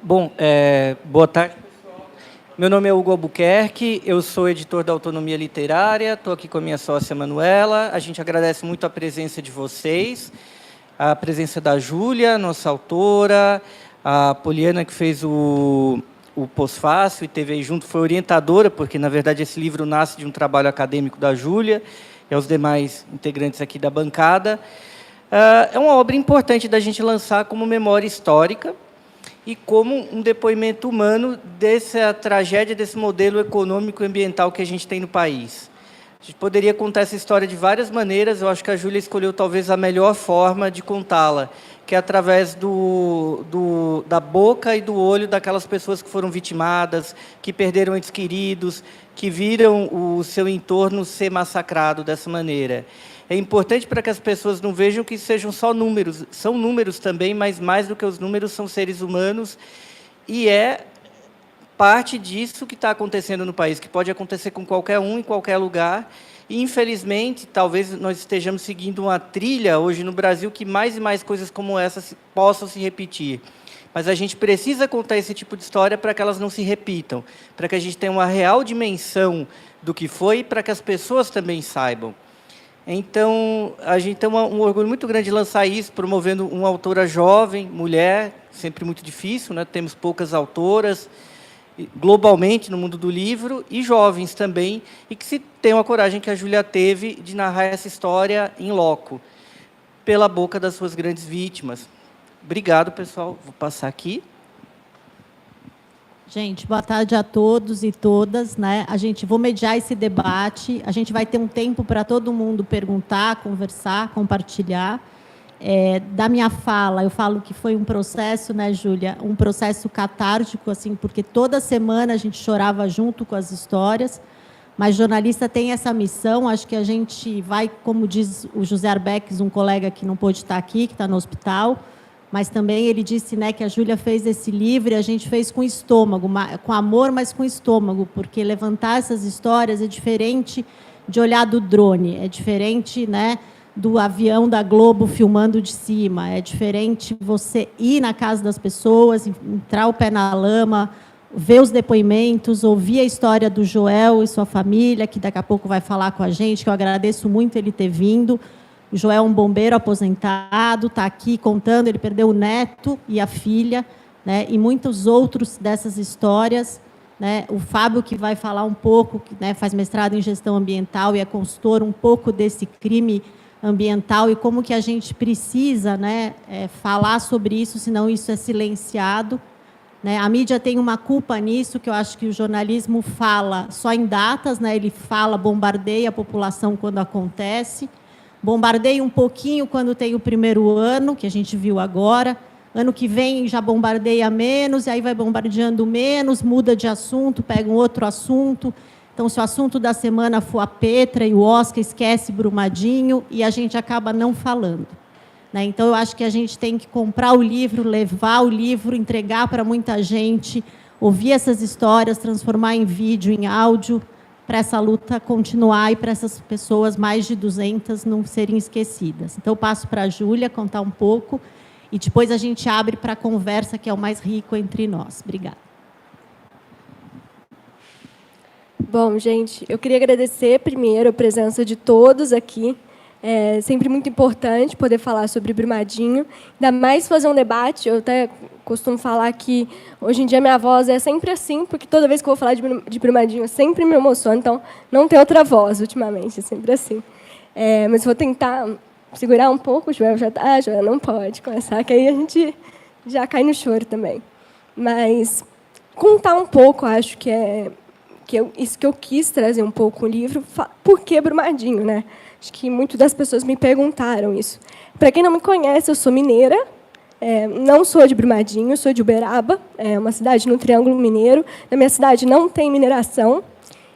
Bom, boa tarde, pessoal. Meu nome é Hugo Albuquerque, eu sou editor da Autonomia Literária, estou aqui com a minha sócia Manuela. A gente agradece muito a presença de vocês, a presença da Júlia, nossa autora, a Poliana, que fez o pós-fácil e teve aí junto, foi orientadora, porque, na verdade, esse livro nasce de um trabalho acadêmico da Júlia e aos demais integrantes aqui da bancada. É uma obra importante da gente lançar como memória histórica e como um depoimento humano dessa tragédia, desse modelo econômico e ambiental que a gente tem no país. A gente poderia contar essa história de várias maneiras, eu acho que a Júlia escolheu talvez a melhor forma de contá-la, que é através da boca e do olho daquelas pessoas que foram vitimadas, que perderam entes queridos, que viram o seu entorno ser massacrado dessa maneira. É importante para que as pessoas não vejam que sejam só números. São números também, mas mais do que os números são seres humanos. E é parte disso que está acontecendo no país, que pode acontecer com qualquer um, em qualquer lugar. E, infelizmente, talvez nós estejamos seguindo uma trilha hoje no Brasil que mais e mais coisas como essa possam se repetir. Mas a gente precisa contar esse tipo de história para que elas não se repitam, para que a gente tenha uma real dimensão do que foi e para que as pessoas também saibam. Então, a gente tem um orgulho muito grande de lançar isso, promovendo uma autora jovem, mulher, sempre muito difícil, né? Temos poucas autoras, globalmente, no mundo do livro, e jovens também, e que se tenham a coragem que a Júlia teve de narrar essa história em loco, pela boca das suas grandes vítimas. Obrigado, pessoal. Vou passar aqui. Gente, boa tarde a todos e todas, né? Vou mediar esse debate, a gente vai ter um tempo para todo mundo perguntar, conversar, compartilhar. Da minha fala, eu falo que foi um processo, né, Júlia? Um processo catártico, assim, porque toda semana a gente chorava junto com as histórias, mas jornalista tem essa missão, acho que a gente vai, como diz o José Arbeques, um colega que não pôde estar aqui, que está no hospital, mas também ele disse, né, que a Júlia fez esse livro e a gente fez com estômago, com amor, mas com estômago, porque levantar essas histórias é diferente de olhar do drone, é diferente, né, do avião da Globo filmando de cima, é diferente você ir na casa das pessoas, entrar o pé na lama, ver os depoimentos, ouvir a história do Joel e sua família, que daqui a pouco vai falar com a gente, que eu agradeço muito ele ter vindo. O Joel é um bombeiro aposentado, está aqui contando, ele perdeu o neto e a filha, né, e muitos outros dessas histórias. Né, o Fábio, que vai falar um pouco, que, né, faz mestrado em gestão ambiental e é consultor, um pouco desse crime ambiental e como que a gente precisa, né, falar sobre isso, senão isso é silenciado. Né, a mídia tem uma culpa nisso, que eu acho que o jornalismo fala só em datas, né, ele fala, bombardeia a população quando acontece, bombardeia um pouquinho quando tem o primeiro ano, que a gente viu agora, ano que vem já bombardeia menos, e aí vai bombardeando menos, muda de assunto, pega um outro assunto. Então, se o assunto da semana for a Petra e o Oscar, esquece Brumadinho, e a gente acaba não falando. Né? Então, eu acho que a gente tem que comprar o livro, levar o livro, entregar para muita gente, ouvir essas histórias, transformar em vídeo, em áudio, para essa luta continuar e para essas pessoas, mais de 200, não serem esquecidas. Então, eu passo para a Júlia contar um pouco e depois a gente abre para a conversa, que é o mais rico entre nós. Obrigada. Bom, gente, eu queria agradecer primeiro a presença de todos aqui. É sempre muito importante poder falar sobre Brumadinho, ainda mais fazer um debate. Eu até costumo falar que, hoje em dia, minha voz é sempre assim, porque toda vez que eu vou falar de Brumadinho, eu sempre me emociono, então não tem outra voz, ultimamente, é sempre assim. Mas vou tentar segurar um pouco, o Joel já não pode começar, que aí a gente já cai no choro também. Mas contar um pouco, acho que isso que eu quis trazer um pouco o livro, por que Brumadinho, né? Acho que muitas das pessoas me perguntaram isso. Para quem não me conhece, eu sou mineira, não sou de Brumadinho, sou de Uberaba, é uma cidade no Triângulo Mineiro. Na minha cidade não tem mineração.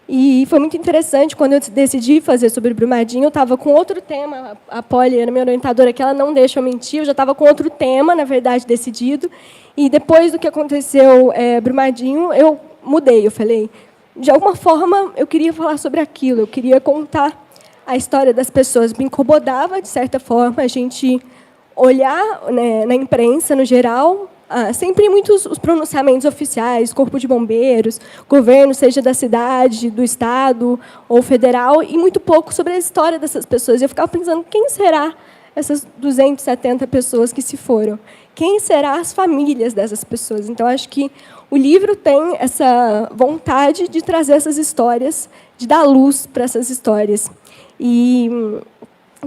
E foi muito interessante, quando eu decidi fazer sobre Brumadinho, eu estava com outro tema, a Polly era minha orientadora, que ela não deixa eu mentir, eu já estava com outro tema, na verdade, decidido. E depois do que aconteceu Brumadinho, eu mudei, eu falei, de alguma forma, eu queria falar sobre aquilo, eu queria contar a história das pessoas. Me incomodava, de certa forma, a gente olhar, né, na imprensa, no geral, sempre muitos os pronunciamentos oficiais, corpo de bombeiros, governo, seja da cidade, do estado ou federal, e muito pouco sobre a história dessas pessoas. Eu ficava pensando, quem será essas 270 pessoas que se foram? Quem será as famílias dessas pessoas? Então, acho que o livro tem essa vontade de trazer essas histórias, de dar luz para essas histórias. E,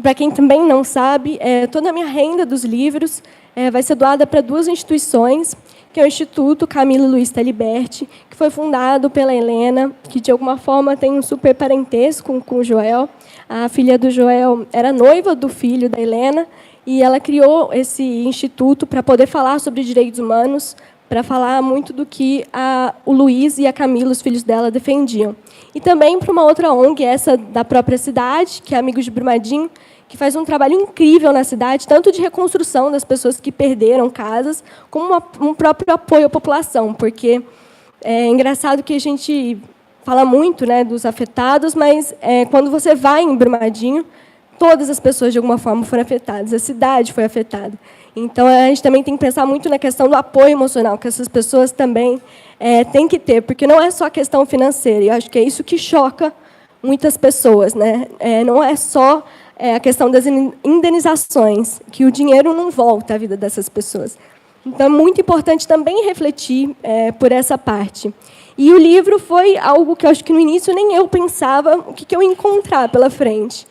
para quem também não sabe, toda a minha renda dos livros vai ser doada para 2 instituições, que é o Instituto Camilo Luiz Taliberti, que foi fundado pela Helena, que, de alguma forma, tem um super parentesco com o Joel. A filha do Joel era noiva do filho da Helena, e ela criou esse instituto para poder falar sobre direitos humanos, para falar muito do que o Luiz e a Camila, os filhos dela, defendiam. E também para uma outra ONG, essa da própria cidade, que é Amigos de Brumadinho, que faz um trabalho incrível na cidade, tanto de reconstrução das pessoas que perderam casas, como um próprio apoio à população, porque é engraçado que a gente fala muito, né, dos afetados, mas quando você vai em Brumadinho, todas as pessoas, de alguma forma, foram afetadas, a cidade foi afetada. Então, a gente também tem que pensar muito na questão do apoio emocional, que essas pessoas também têm que ter, porque não é só a questão financeira, e eu acho que é isso que choca muitas pessoas, né? Não é só a questão das indenizações, que o dinheiro não volta à vida dessas pessoas. Então, é muito importante também refletir por essa parte. E o livro foi algo que eu acho que, no início, nem eu pensava o que eu ia encontrar pela frente.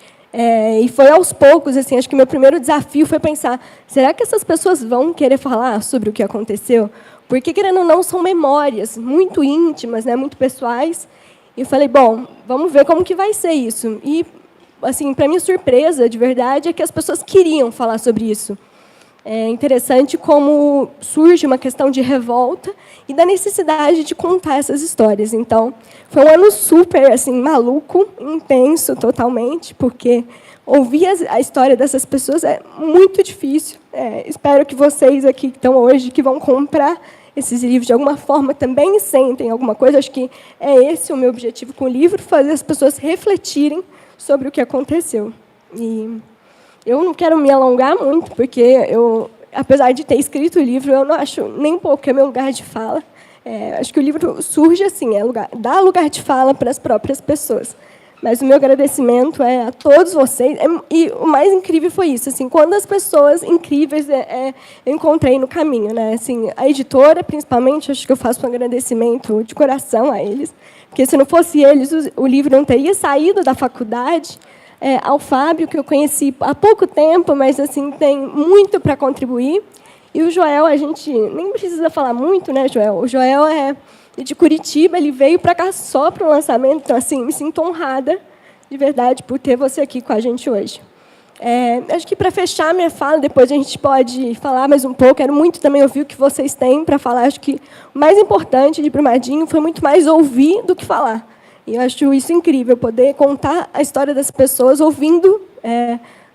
E foi aos poucos, assim, acho que meu primeiro desafio foi pensar, será que essas pessoas vão querer falar sobre o que aconteceu? Porque, querendo ou não, são memórias muito íntimas, né, muito pessoais. E eu falei, bom, vamos ver como que vai ser isso. E, assim, para minha surpresa, de verdade, é que as pessoas queriam falar sobre isso. É interessante como surge uma questão de revolta e da necessidade de contar essas histórias. Então, foi um ano super assim, maluco, intenso totalmente, porque ouvir a história dessas pessoas é muito difícil. Espero que vocês aqui que estão hoje, que vão comprar esses livros, de alguma forma, também sentem alguma coisa. Acho que é esse o meu objetivo com o livro, fazer as pessoas refletirem sobre o que aconteceu. E eu não quero me alongar muito, porque eu, apesar de ter escrito o livro, eu não acho nem um pouco que é meu lugar de fala. Acho que o livro surge assim, dá lugar de fala para as próprias pessoas. Mas o meu agradecimento é a todos vocês. E o mais incrível foi isso, assim, quando as pessoas incríveis eu encontrei no caminho, né? Assim, a editora, principalmente, acho que eu faço um agradecimento de coração a eles, porque se não fosse eles, o livro não teria saído da faculdade. Ao Fábio, que eu conheci há pouco tempo, mas assim tem muito para contribuir. E o Joel, a gente nem precisa falar muito, né, Joel? O Joel é de Curitiba, ele veio para cá só para o lançamento, então, assim, me sinto honrada, de verdade, por ter você aqui com a gente hoje. Acho que, para fechar minha fala, depois a gente pode falar mais um pouco, quero muito também ouvir o que vocês têm para falar. Acho que o mais importante de Brumadinho foi muito mais ouvir do que falar. E eu acho isso incrível, poder contar a história das pessoas ouvindo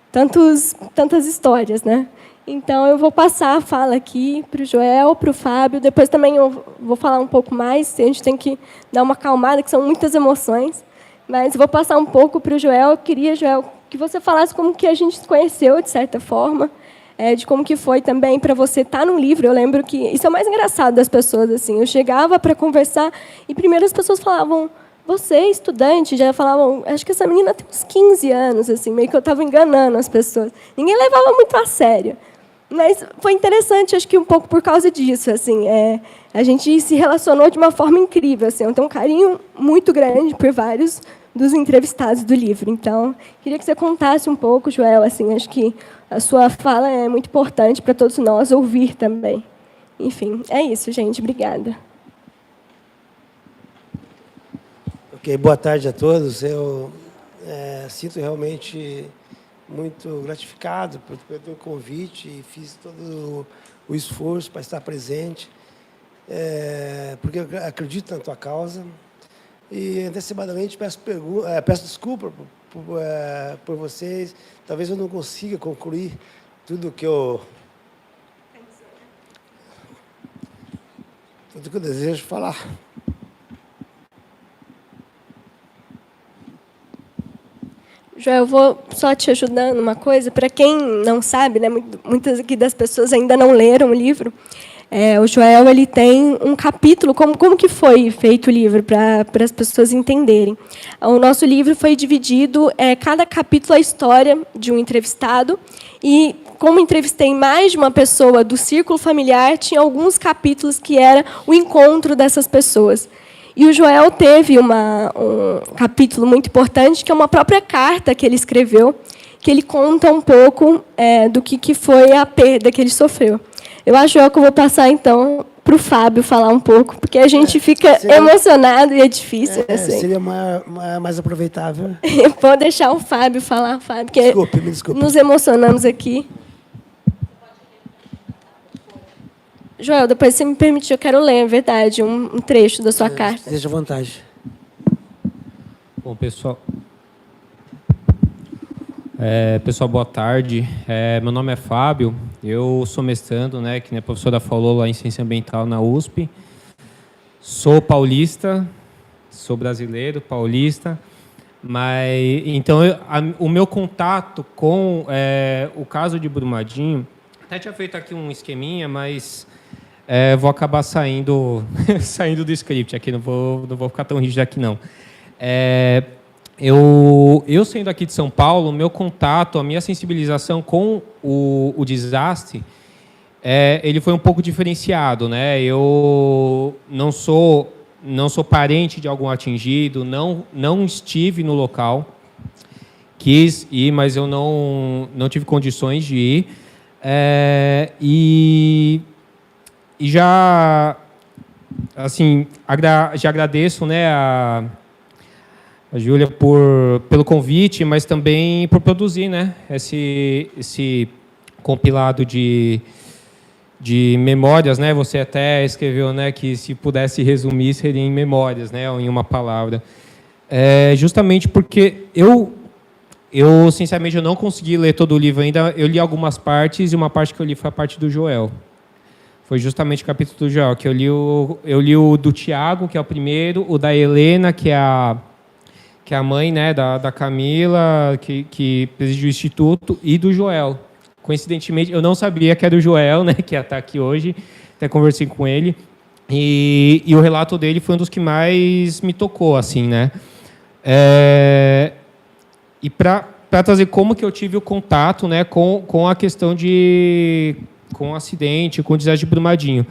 tantas histórias, né? Então, eu vou passar a fala aqui para o Joel, para o Fábio. Depois também eu vou falar um pouco mais, a gente tem que dar uma acalmada, que são muitas emoções. Mas vou passar um pouco para o Joel. Eu queria, Joel, que você falasse como que a gente se conheceu, de certa forma, de como que foi também para você estar no livro. Eu lembro que isso é o mais engraçado das pessoas. Assim, eu chegava para conversar e primeiro as pessoas falavam, você, estudante, já falavam, acho que essa menina tem uns 15 anos, assim, meio que eu estava enganando as pessoas. Ninguém levava muito a sério. Mas foi interessante, acho que um pouco por causa disso. Assim, a gente se relacionou de uma forma incrível. Assim, eu tenho um carinho muito grande por vários dos entrevistados do livro. Então, queria que você contasse um pouco, Joel. Assim, acho que a sua fala é muito importante para todos nós ouvir também. Enfim, é isso, gente. Obrigada. Ok, boa tarde a todos. Eu sinto realmente muito gratificado pelo convite e fiz todo o esforço para estar presente, porque eu acredito na tua causa. E, antecipadamente, peço desculpa por vocês. Talvez eu não consiga concluir tudo que eu desejo falar. Joel, eu vou só te ajudando uma coisa. Para quem não sabe, né, muitas aqui das pessoas ainda não leram o livro, O Joel ele tem um capítulo, como que foi feito o livro, para as pessoas entenderem. O nosso livro foi dividido, cada capítulo é a história de um entrevistado, e como entrevistei mais de uma pessoa do círculo familiar, tinha alguns capítulos que era o encontro dessas pessoas. E o Joel teve um capítulo muito importante, que é uma própria carta que ele escreveu, que ele conta um pouco do que foi a perda que ele sofreu. Eu acho que eu vou passar, então, para o Fábio falar um pouco, porque a gente fica emocionado e é difícil. Assim. Seria mais aproveitável. Vou deixar o Fábio falar, Fábio, porque Me desculpe. nos emocionamos aqui. Joel, depois, se você me permitir, eu quero ler, é verdade, um trecho da sua carta. Esteja à vontade. Bom, pessoal... pessoal, boa tarde. Meu nome é Fábio, eu sou mestrando, né, que a professora falou, lá em Ciência Ambiental na USP. Sou paulista, sou brasileiro, paulista, mas então o meu contato com o caso de Brumadinho, até tinha feito aqui um esqueminha, mas vou acabar saindo do script aqui, não vou ficar tão rígido aqui não. Eu sendo aqui de São Paulo, meu contato, a minha sensibilização com o desastre, ele foi um pouco diferenciado, né? Eu não sou parente de algum atingido, não estive no local, quis ir, mas eu não tive condições de ir, e já assim já agradeço, né, a Júlia pelo convite, mas também por produzir, né, esse compilado de memórias, né? Você até escreveu, né, que se pudesse resumir seria em memórias, né, ou em uma palavra. Justamente porque eu sinceramente eu não consegui ler todo o livro ainda. Eu li algumas partes e uma parte que eu li foi a parte do Joel. Foi justamente o capítulo do Joel que eu li o do Tiago, que é o primeiro, o da Helena, que é a mãe, né, da Camila, que preside o Instituto, e do Joel. Coincidentemente, eu não sabia que era o Joel, né, que ia estar aqui hoje, até conversei com ele, e o relato dele foi um dos que mais me tocou, assim, né. E para trazer como que eu tive o contato, né, com a questão com o acidente, com o desastre de Brumadinho.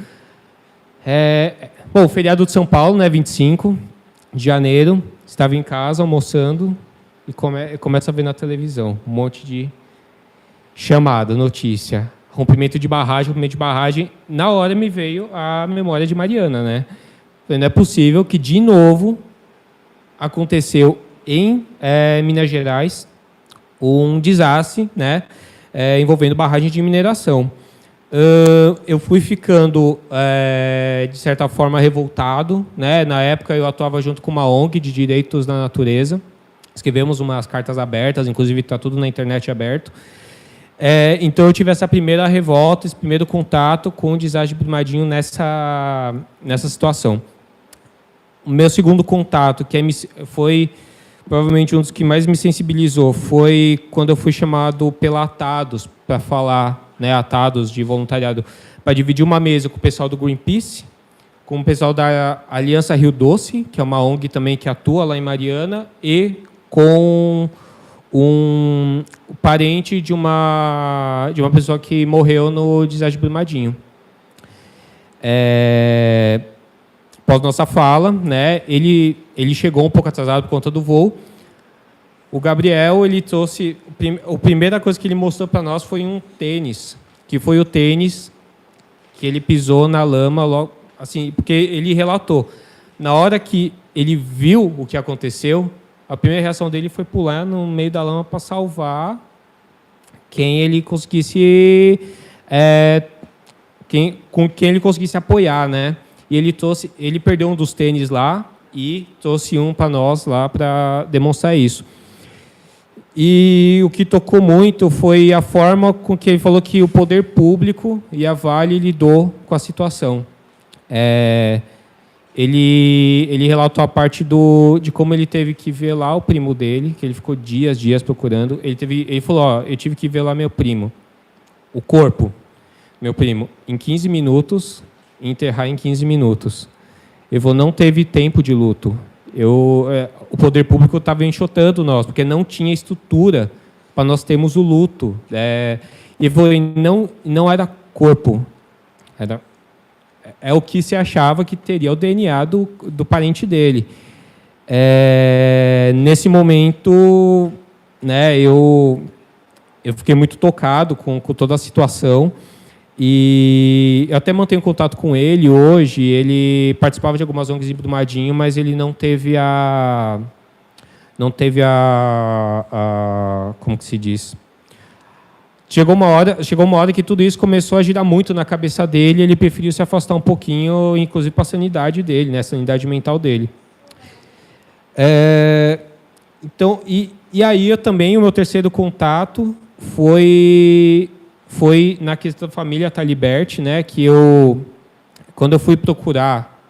Bom, o feriado de São Paulo, né, 25 de janeiro, estava em casa almoçando e começa a ver na televisão um monte de chamada, notícia, rompimento de barragem. Na hora me veio a memória de Mariana, né? Não é possível que de novo aconteceu em Minas Gerais um desastre, né? Envolvendo barragem de mineração. Eu fui ficando, de certa forma, revoltado, né? Na época, eu atuava junto com uma ONG de direitos da natureza. Escrevemos umas cartas abertas, inclusive está tudo na internet aberto. Então, eu tive essa primeira revolta, esse primeiro contato com o desastre de Brumadinho nessa situação. O meu segundo contato, que foi provavelmente um dos que mais me sensibilizou, foi quando eu fui chamado pela Atados para falar, né, Atados de voluntariado, para dividir uma mesa com o pessoal do Greenpeace, com o pessoal da Aliança Rio Doce, que é uma ONG também que atua lá em Mariana, e com um parente de uma pessoa que morreu no desastre de Brumadinho. Após nossa fala, né, ele chegou um pouco atrasado por conta do voo. O Gabriel, ele trouxe... A primeira coisa que ele mostrou para nós foi um tênis, que foi o tênis que ele pisou na lama, logo, assim, porque ele relatou. Na hora que ele viu o que aconteceu, a primeira reação dele foi pular no meio da lama para salvar quem ele conseguisse... com quem ele conseguisse apoiar, né? E ele perdeu um dos tênis lá e trouxe um para nós lá para demonstrar isso. E o que tocou muito foi a forma com que ele falou que o poder público e a Vale lidou com a situação. Ele relatou a parte de como ele teve que ver lá o primo dele, que ele ficou dias procurando. Ele falou, eu tive que ver lá meu primo, o corpo, meu primo, em 15 minutos, e enterrar em 15 minutos. Ele falou, não teve tempo de luto. O poder público estava enxotando nós, porque não tinha estrutura para nós termos o luto. E foi, não era corpo, é o que se achava que teria o DNA do parente dele. Nesse momento, né, eu fiquei muito tocado com toda a situação, e eu até mantenho contato com ele hoje. Ele participava de algumas ONGs em Brumadinho, mas ele não teve como que se diz? Chegou uma hora que tudo isso começou a girar muito na cabeça dele, ele preferiu se afastar um pouquinho, inclusive para a sanidade dele, né, a sanidade mental dele. Então, e aí eu também, o meu terceiro contato foi na questão da família Taliberti, né, que quando eu fui procurar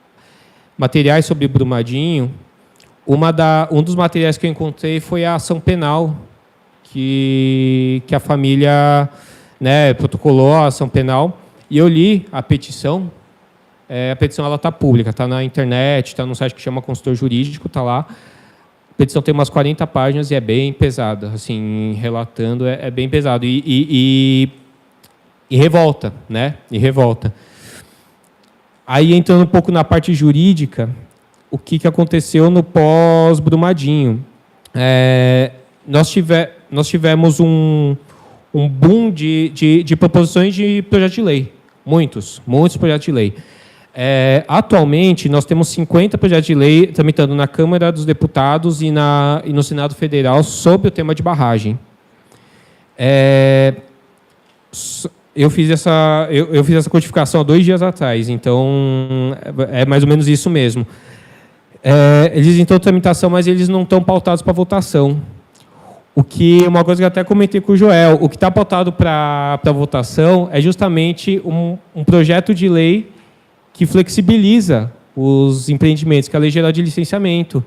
materiais sobre Brumadinho, um dos materiais que eu encontrei foi a ação penal que a família, né, protocolou, a ação penal, e eu li a petição. A petição ela está pública, está na internet, está num site que chama Consultor Jurídico, está lá. A petição tem umas 40 páginas e é bem pesada, assim, relatando, é bem pesado. E revolta, né? E revolta. Aí, entrando um pouco na parte jurídica, o que aconteceu no pós-Brumadinho? Nós tivemos um boom de proposições de projeto de lei. Muitos projetos de lei. Atualmente, nós temos 50 projetos de lei tramitando na Câmara dos Deputados e no Senado Federal sobre o tema de barragem. Eu fiz essa codificação há 2 dias atrás, então é mais ou menos isso mesmo. Eles estão em tramitação, mas eles não estão pautados para votação. Uma coisa que eu até comentei com o Joel, o que está pautado para votação é justamente um projeto de lei que flexibiliza os empreendimentos, que é a Lei Geral de Licenciamento,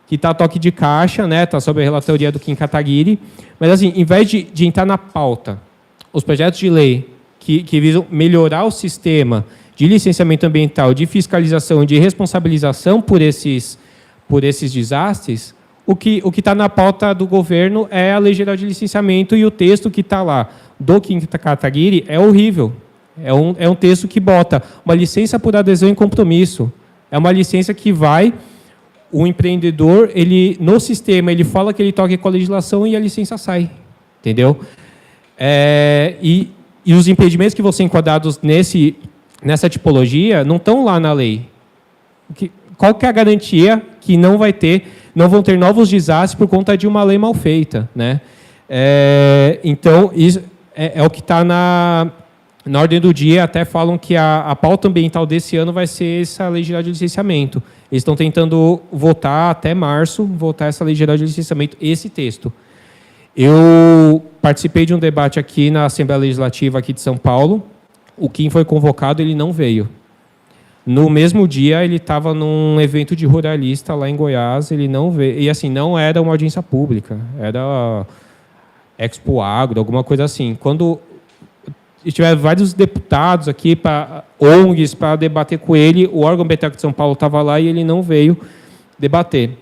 que está a toque de caixa, né, está sob a relatoria do Kim Kataguiri, mas, assim, em vez de entrar na pauta os projetos de lei que visam melhorar o sistema de licenciamento ambiental, de fiscalização e de responsabilização por esses desastres, o que está na pauta do governo é a Lei Geral de Licenciamento, e o texto que está lá do Kim Kataguiri é horrível. É um texto que bota uma licença por adesão em compromisso. É uma licença que o empreendedor, no sistema, ele fala que ele toca com a legislação e a licença sai. Entendeu? E os impedimentos que vão ser enquadrados nessa tipologia não estão lá na lei. Qual que é a garantia que não vão ter novos desastres por conta de uma lei mal feita, né? Então, isso é o que está na ordem do dia. Até falam que a pauta ambiental desse ano vai ser essa Lei Geral de Licenciamento. Eles estão tentando votar até março, essa Lei Geral de Licenciamento, esse texto. Eu participei de um debate aqui na Assembleia Legislativa aqui de São Paulo. O Kim foi convocado, ele não veio. No mesmo dia, ele estava num evento de ruralista lá em Goiás, ele não veio. E, assim, não era uma audiência pública, era Expo Agro, alguma coisa assim. Quando tiveram vários deputados aqui, ONGs, para debater com ele, o órgão ambiental de São Paulo estava lá e ele não veio debater.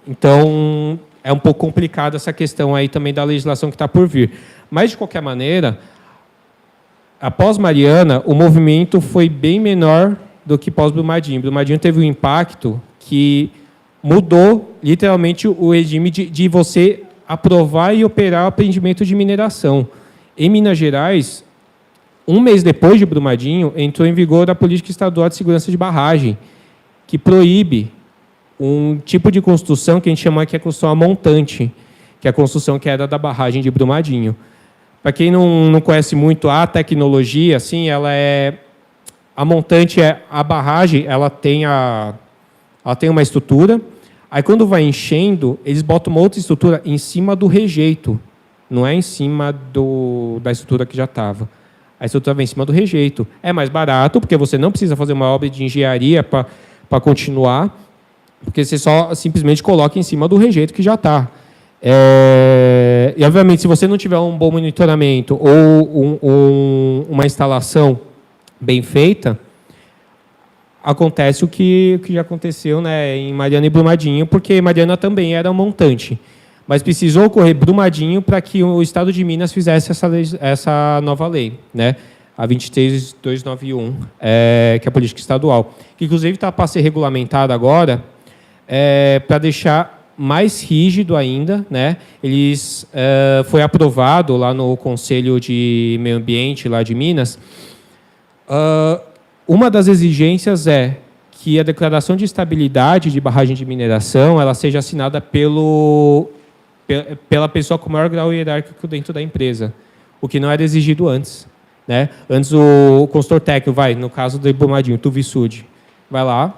Então, é um pouco complicada essa questão aí também da legislação que está por vir. Mas, de qualquer maneira, após Mariana, o movimento foi bem menor do que pós-Brumadinho. Brumadinho teve um impacto que mudou, literalmente, o regime de você aprovar e operar o apreendimento de mineração. Em Minas Gerais, 1 mês depois de Brumadinho, entrou em vigor a Política Estadual de Segurança de Barragem, que proíbe um tipo de construção que a gente chama aqui de construção a montante, que é a construção que era da barragem de Brumadinho. Para quem não conhece muito a tecnologia, assim, a montante a barragem, ela tem uma estrutura. Aí, quando vai enchendo, eles botam uma outra estrutura em cima do rejeito, não é em cima da estrutura que já estava. A estrutura vem em cima do rejeito. É mais barato, porque você não precisa fazer uma obra de engenharia para continuar, porque você só simplesmente coloca em cima do rejeito que já está. E, obviamente, se você não tiver um bom monitoramento ou uma instalação bem feita, acontece o que já aconteceu, né, em Mariana e Brumadinho, porque Mariana também era um montante. Mas precisou ocorrer Brumadinho para que o Estado de Minas fizesse essa nova lei, né, a 23291, que é a política estadual, que inclusive está para ser regulamentada agora, para deixar mais rígido ainda, né? Foi aprovado lá no Conselho de Meio Ambiente lá de Minas. Uma das exigências é que a declaração de estabilidade de barragem de mineração ela seja assinada pela pessoa com maior grau hierárquico dentro da empresa, o que não era exigido antes, né? Antes o consultor técnico no caso do Brumadinho, Tuvisud, vai lá,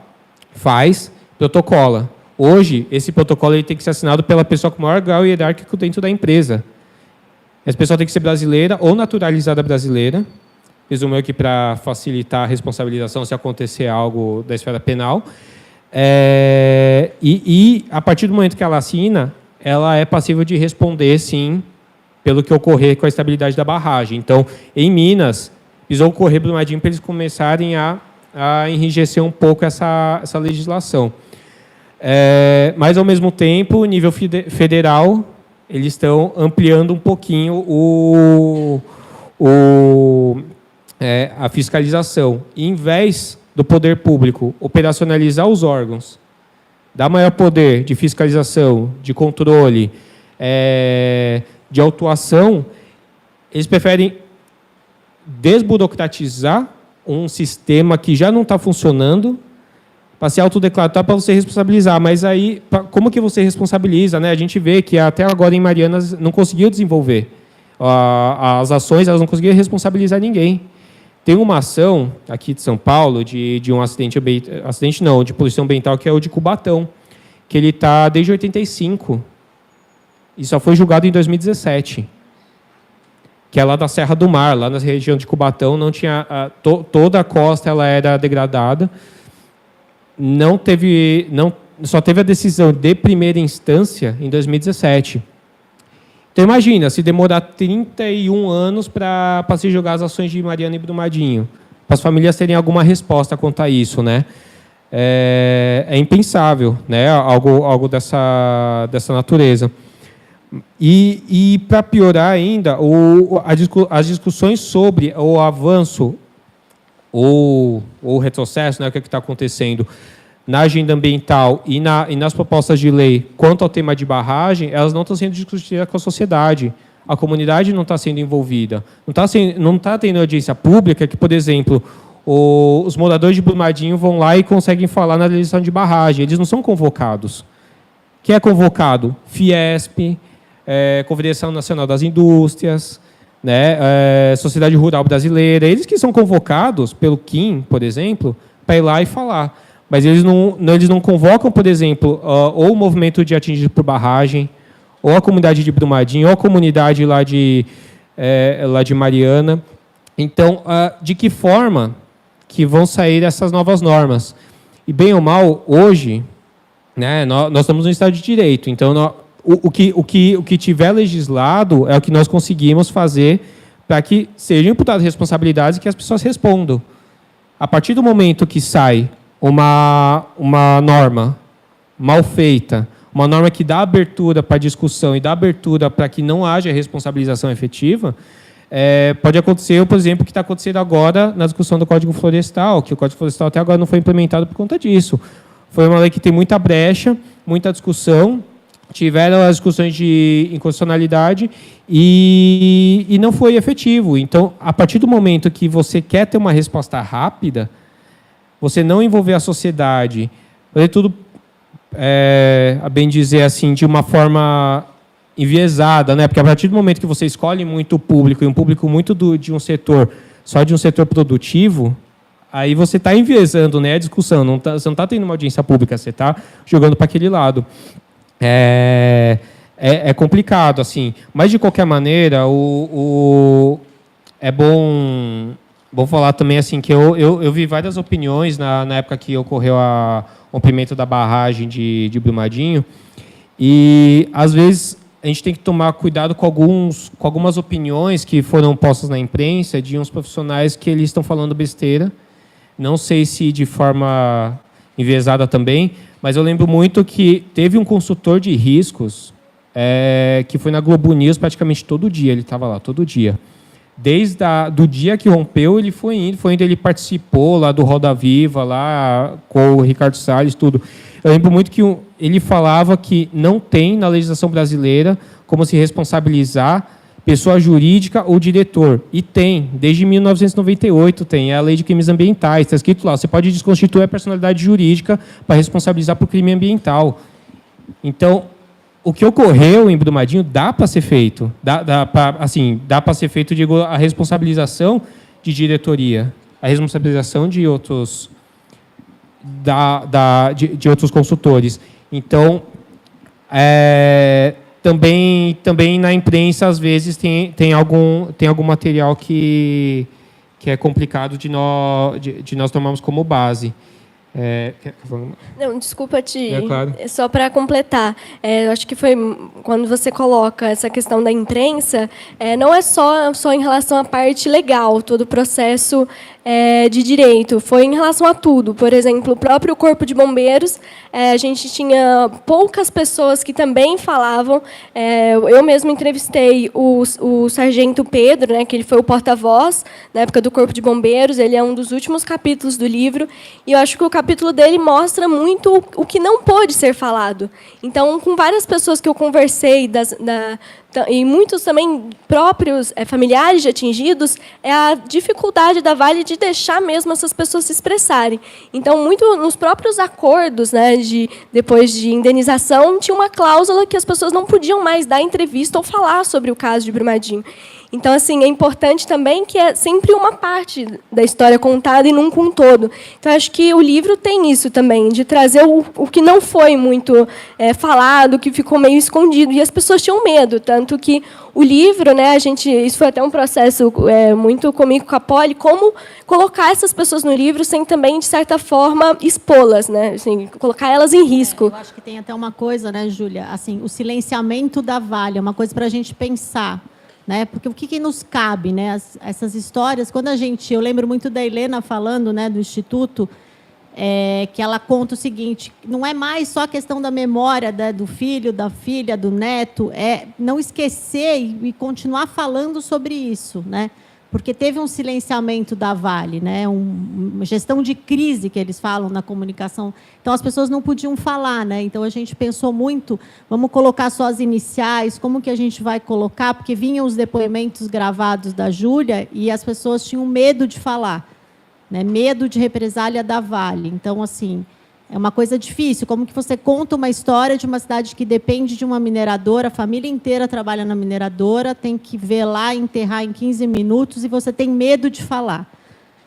faz, protocola. Hoje, esse protocolo ele tem que ser assinado pela pessoa com maior grau hierárquico dentro da empresa. Essa pessoa tem que ser brasileira ou naturalizada brasileira, presumo eu que para facilitar a responsabilização se acontecer algo da esfera penal. E a partir do momento que ela assina, ela é passível de responder, sim, pelo que ocorrer com a estabilidade da barragem. Então, em Minas, precisou ocorrer Brumadinho para eles começarem a enrijecer um pouco essa legislação. Mas, ao mesmo tempo, nível federal, eles estão ampliando um pouquinho a fiscalização. E, em vez do poder público operacionalizar os órgãos, dar maior poder de fiscalização, de controle, de autuação, eles preferem desburocratizar um sistema que já não está funcionando para se autodeclarar, para você responsabilizar. Mas aí, como que você responsabiliza, né? A gente vê que até agora em Marianas não conseguiu desenvolver. As ações elas não conseguiram responsabilizar ninguém. Tem uma ação aqui de São Paulo de um acidente não, de poluição ambiental, que é o de Cubatão, que ele está desde 85 e só foi julgado em 2017. Que é lá da Serra do Mar, lá na região de Cubatão, não tinha toda a costa ela era degradada. Só teve a decisão de primeira instância em 2017. Então, imagina, se demorar 31 anos para se julgar as ações de Mariana e Brumadinho, para as famílias terem alguma resposta quanto a isso, né? É impensável, né? Algo dessa natureza. E para piorar ainda, as discussões sobre o avanço ou o retrocesso, né, o que está acontecendo na agenda ambiental e nas propostas de lei quanto ao tema de barragem, elas não estão sendo discutidas com a sociedade. A comunidade não está sendo envolvida. Não está tendo audiência pública que, por exemplo, os moradores de Brumadinho vão lá e conseguem falar na legislação de barragem. Eles não são convocados. Quem é convocado? Fiesp, Confederação Nacional das Indústrias, né, Sociedade Rural Brasileira. Eles que são convocados pelo Kim, por exemplo, para ir lá e falar. Mas eles não convocam, por exemplo, ou o movimento de atingido por barragem, ou a comunidade de Brumadinho, ou a comunidade lá de Mariana. Então, de que forma que vão sair essas novas normas? E, bem ou mal, hoje, né, nós estamos no Estado de Direito. Então, o que tiver legislado é o que nós conseguimos fazer para que sejam imputadas responsabilidades e que as pessoas respondam. A partir do momento que sai uma norma mal feita, uma norma que dá abertura para discussão e dá abertura para que não haja responsabilização efetiva, pode acontecer, por exemplo, o que está acontecendo agora na discussão do Código Florestal, que o Código Florestal até agora não foi implementado por conta disso. Foi uma lei que tem muita brecha, muita discussão, tiveram as discussões de inconstitucionalidade e não foi efetivo. Então, a partir do momento que você quer ter uma resposta rápida, você não envolver a sociedade, fazer tudo, a bem dizer assim, de uma forma enviesada, né? Porque a partir do momento que você escolhe muito o público, e um público muito de um setor, só de um setor produtivo, aí você está enviesando, né, a discussão, você não está tendo uma audiência pública, você está jogando para aquele lado. É complicado, assim. Mas, de qualquer maneira, é bom falar também assim, que eu vi várias opiniões na época que ocorreu o rompimento da barragem de Brumadinho, e, às vezes, a gente tem que tomar cuidado com algumas opiniões que foram postas na imprensa de uns profissionais que eles estão falando besteira. Não sei se de forma enviesada também, mas eu lembro muito que teve um consultor de riscos que foi na Globo News praticamente todo dia, ele estava lá todo dia. Desde do dia que rompeu, ele foi indo, ele participou lá do Roda Viva, lá com o Ricardo Salles, tudo. Eu lembro muito que ele falava que não tem na legislação brasileira como se responsabilizar pessoa jurídica ou diretor. E tem, desde 1998 tem, é a Lei de Crimes Ambientais, está escrito lá, você pode desconstituir a personalidade jurídica para responsabilizar por crime ambiental. Então, o que ocorreu em Brumadinho dá para ser feito. Dá para ser feito, digo, a responsabilização de diretoria, a responsabilização de outros, de outros consultores. Então, também na imprensa, às vezes, tem algum material que é complicado de nós tomarmos como base. Não, desculpa, claro. Só para completar, eu acho que foi quando você coloca essa questão da imprensa, não é só em relação à parte legal, todo o processo de direito, foi em relação a tudo. Por exemplo, o próprio Corpo de Bombeiros, a gente tinha poucas pessoas que também falavam. Eu mesmo entrevistei o sargento Pedro, né, que ele foi o porta-voz na época do Corpo de Bombeiros, ele é um dos últimos capítulos do livro, e eu acho que o capítulo dele mostra muito o que não pôde ser falado. Então, com várias pessoas que eu conversei, e muitos também próprios familiares de atingidos, é a dificuldade da Vale de deixar mesmo essas pessoas se expressarem. Então, muito nos próprios acordos, né, depois de indenização, tinha uma cláusula que as pessoas não podiam mais dar entrevista ou falar sobre o caso de Brumadinho. Então, assim, é importante também que é sempre uma parte da história contada e nunca um todo. Então, acho que o livro tem isso também, de trazer o que não foi muito falado, que ficou meio escondido. E as pessoas tinham medo, tanto que o livro, né, isso foi até um processo muito comigo com a Poli, como colocar essas pessoas no livro sem também, de certa forma, expô-las, né, assim, colocar elas em risco. Eu acho que tem até uma coisa, né, Júlia, assim, o silenciamento da Vale é uma coisa para a gente pensar. Né? Porque o que nos cabe, né? Essas histórias, quando eu lembro muito da Helena falando, né, do Instituto, que ela conta o seguinte: não é mais só a questão da memória do filho, da filha, do neto, é não esquecer e continuar falando sobre isso, né? Porque teve um silenciamento da Vale, né? Uma gestão de crise, que eles falam na comunicação. Então, as pessoas não podiam falar, né? Então, a gente pensou muito, vamos colocar só as iniciais, como que a gente vai colocar? Porque vinham os depoimentos gravados da Júlia e as pessoas tinham medo de falar, né? Medo de represália da Vale. Então, assim, é uma coisa difícil. Como que você conta uma história de uma cidade que depende de uma mineradora, a família inteira trabalha na mineradora, tem que ver lá, enterrar em 15 minutos e você tem medo de falar.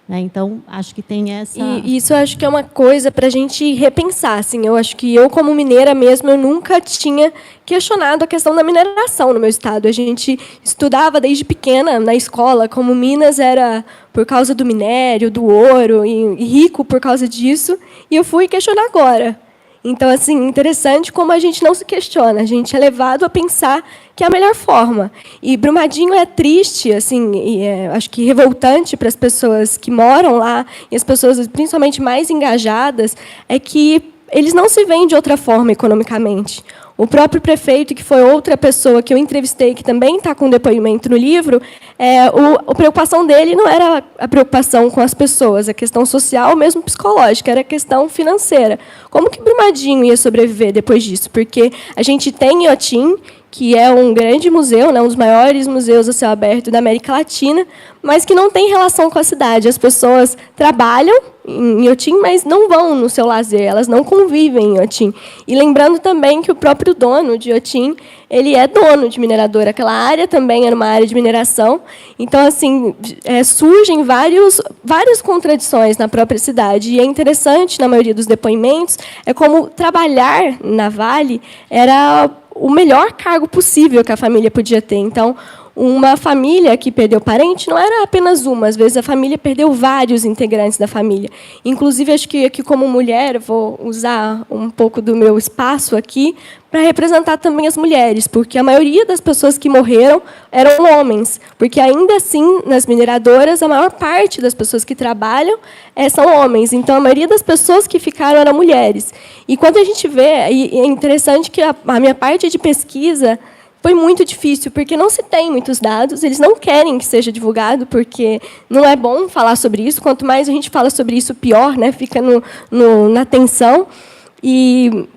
Né? Então, acho que tem essa... E isso eu acho que é uma coisa para a gente repensar. Assim, eu acho que eu, como mineira mesmo, eu nunca tinha questionado a questão da mineração no meu estado. A gente estudava desde pequena na escola como Minas era por causa do minério, do ouro, e rico por causa disso, e eu fui questionar agora. Então, assim, interessante como a gente não se questiona, a gente é levado a pensar que é a melhor forma. E Brumadinho é triste, assim, e acho que revoltante para as pessoas que moram lá, e as pessoas principalmente mais engajadas, é que eles não se veem de outra forma economicamente. O próprio prefeito, que foi outra pessoa que eu entrevistei, que também está com depoimento no livro, a preocupação dele não era a preocupação com as pessoas, a questão social, mesmo psicológica, era a questão financeira. Como que Brumadinho ia sobreviver depois disso? Porque a gente tem Inhotim, que é um grande museu, né, um dos maiores museus a céu aberto da América Latina, mas que não tem relação com a cidade. As pessoas trabalham em Inhotim, mas não vão no seu lazer, elas não convivem em Inhotim. E lembrando também que o próprio dono de Inhotim, ele é dono de mineradora. Aquela área também era uma área de mineração. Então, assim, surgem várias contradições na própria cidade. E é interessante, na maioria dos depoimentos, como trabalhar na Vale era o melhor cargo possível que a família podia ter. Então, uma família que perdeu parente não era apenas uma, às vezes a família perdeu vários integrantes da família. Inclusive, acho que aqui, como mulher, eu vou usar um pouco do meu espaço aqui para representar também as mulheres, porque a maioria das pessoas que morreram eram homens, porque, ainda assim, nas mineradoras, a maior parte das pessoas que trabalham são homens. Então, a maioria das pessoas que ficaram eram mulheres. E quando a gente vê, e é interessante que a minha parte de pesquisa foi muito difícil, porque não se tem muitos dados, eles não querem que seja divulgado, porque não é bom falar sobre isso, quanto mais a gente fala sobre isso, pior, né? Fica na tensão. E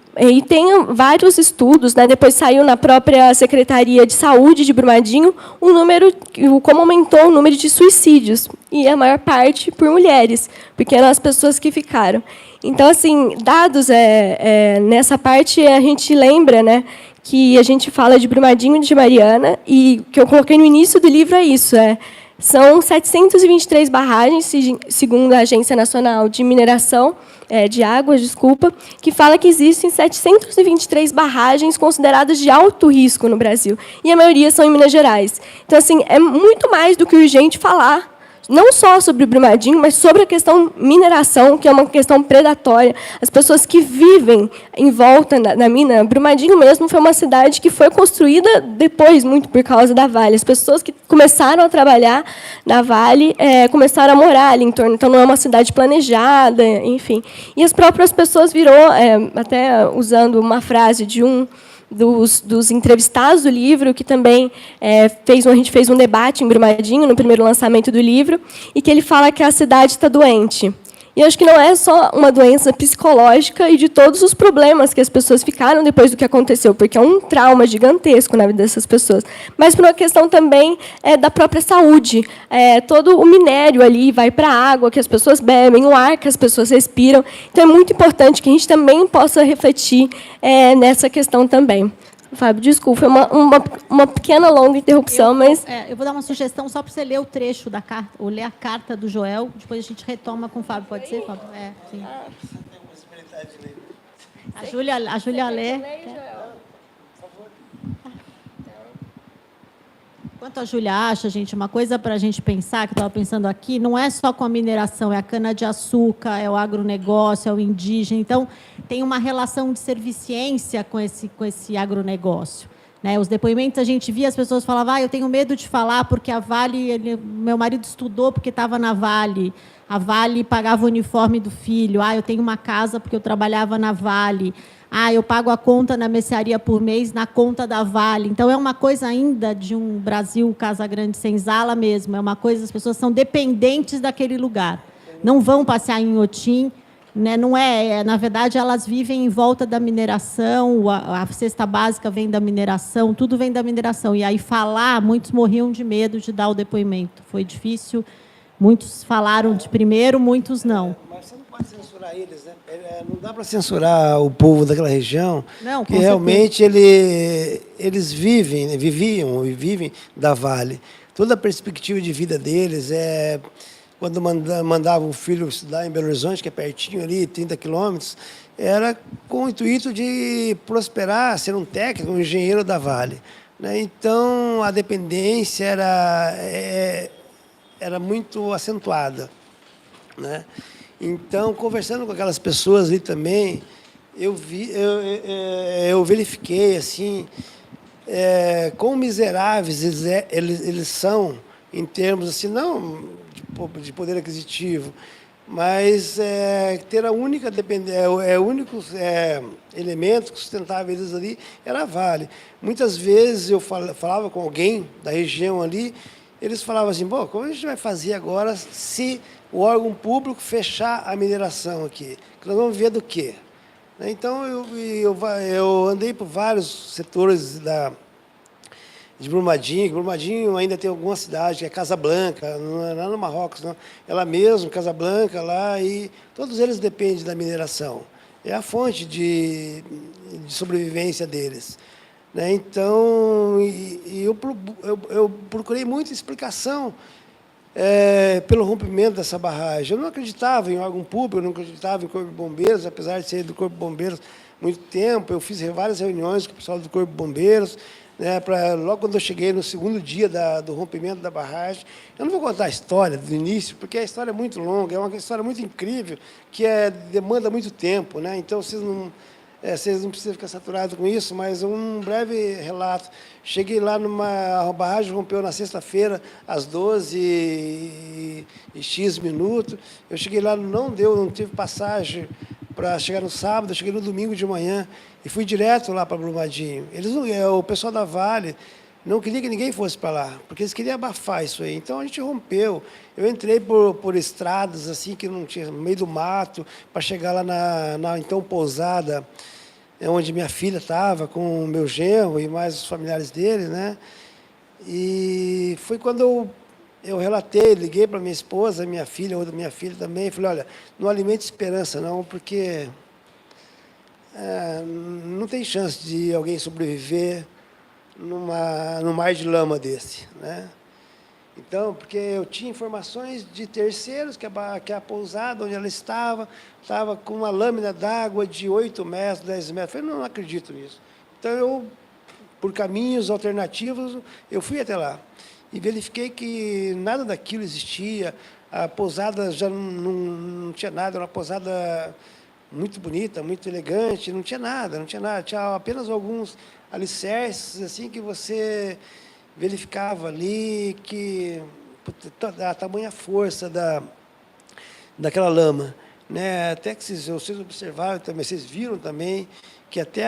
tem vários estudos, né? Depois saiu na própria Secretaria de Saúde de Brumadinho como aumentou o número de suicídios, e a maior parte por mulheres, porque eram as pessoas que ficaram. Então, assim, dados, nessa parte, a gente lembra, né, que a gente fala de Brumadinho e de Mariana, e o que eu coloquei no início do livro é isso, são 723 barragens, segundo a Agência Nacional de Mineração, de Águas, que fala que existem 723 barragens consideradas de alto risco no Brasil, e a maioria são em Minas Gerais. Então, assim, é muito mais do que urgente falar, não só sobre Brumadinho, mas sobre a questão mineração, que é uma questão predatória. As pessoas que vivem em volta da mina, Brumadinho mesmo foi uma cidade que foi construída depois, muito por causa da Vale. As pessoas que começaram a trabalhar na Vale começaram a morar ali em torno. Então, não é uma cidade planejada, enfim. E as próprias pessoas até usando uma frase de um dos entrevistados do livro, que também a gente fez um debate em Brumadinho, no primeiro lançamento do livro, e que ele fala que a cidade está doente. E eu acho que não é só uma doença psicológica e de todos os problemas que as pessoas ficaram depois do que aconteceu, porque é um trauma gigantesco na vida dessas pessoas, mas por uma questão também da própria saúde. Todo o minério ali vai para a água que as pessoas bebem, o ar que as pessoas respiram. Então, é muito importante que a gente também possa refletir nessa questão também. Fábio, desculpa, foi uma pequena, longa interrupção, mas... Eu vou dar uma sugestão só para você ler o trecho da carta, ou ler a carta do Joel, depois a gente retoma com o Fábio. Pode ser, Fábio? Sim. A Júlia lê. Enquanto a Júlia acha, gente, uma coisa para a gente pensar, que eu estava pensando aqui, não é só com a mineração, é a cana-de-açúcar, é o agronegócio, é o indígena. Então, tem uma relação de serviciência com esse agronegócio. Né? Os depoimentos, a gente via, as pessoas falavam, eu tenho medo de falar porque a Vale, meu marido estudou porque estava na Vale, a Vale pagava o uniforme do filho, eu tenho uma casa porque eu trabalhava na Vale, eu pago a conta na mercearia por mês na conta da Vale. Então, é uma coisa ainda de um Brasil, Casa Grande, senzala mesmo. É uma coisa, as pessoas são dependentes daquele lugar. Não vão passear em Inhotim, né? Não na verdade, elas vivem em volta da mineração, a cesta básica vem da mineração, tudo vem da mineração. E aí, muitos morriam de medo de dar o depoimento. Foi difícil. Muitos falaram de primeiro, muitos não. Mas você não pode censurar eles, né? Não dá para censurar o povo daquela região, não, que realmente eles viviam e vivem da Vale. Toda a perspectiva de vida deles quando mandavam o filho estudar em Belo Horizonte, que é pertinho ali, 30 quilômetros, era com o intuito de prosperar, ser um técnico, um engenheiro da Vale. Né? Então, a dependência era muito acentuada. Né? Então, conversando com aquelas pessoas ali também, eu verifiquei assim, quão miseráveis eles são em termos assim, não de poder aquisitivo, mas ter a única dependência, o único elemento que sustentava eles ali era a Vale. Muitas vezes eu falava com alguém da região ali, eles falavam assim, como a gente vai fazer agora se o órgão público fechar a mineração aqui? Que nós vamos ver do quê? Então, eu andei por vários setores de Brumadinho. Brumadinho ainda tem alguma cidade, que é Casablanca, não é lá no Marrocos, não. Ela mesmo, Casablanca, lá, e todos eles dependem da mineração. É a fonte de sobrevivência deles. Então, eu procurei muita explicação pelo rompimento dessa barragem. Eu não acreditava em órgão público, eu não acreditava em Corpo de Bombeiros, apesar de ser do Corpo de Bombeiros há muito tempo. Eu fiz várias reuniões com o pessoal do Corpo de Bombeiros, né, logo quando eu cheguei no segundo dia do rompimento da barragem. Eu não vou contar a história do início, porque a história é muito longa, é uma história muito incrível, que demanda muito tempo, né? Então, vocês não precisam ficar saturados com isso, mas um breve relato. Cheguei lá a barragem rompeu na sexta-feira, às 12h minutos. Eu cheguei lá, não tive passagem para chegar no sábado, eu cheguei no domingo de manhã e fui direto lá para Brumadinho. O pessoal da Vale não queria que ninguém fosse para lá, porque eles queriam abafar isso aí. Então a gente rompeu. Eu entrei por estradas assim que não tinha, no meio do mato, para chegar lá na então pousada, onde minha filha estava com o meu genro e mais os familiares dele, né? E foi quando eu relatei, liguei para minha esposa, minha filha, outra minha filha também, falei, olha, não alimente esperança não, porque não tem chance de alguém sobreviver num mar de lama desse, né? Então, porque eu tinha informações de terceiros que a pousada onde ela estava com uma lâmina d'água de 8 metros, 10 metros. Eu falei, não acredito nisso. Então, por caminhos alternativos, eu fui até lá. E verifiquei que nada daquilo existia. A pousada já não tinha nada, era uma pousada muito bonita, muito elegante, não tinha nada. Tinha apenas alguns alicerces assim, que você verificava ali que a tamanha força daquela lama, né? Até que vocês observaram também, vocês viram também que até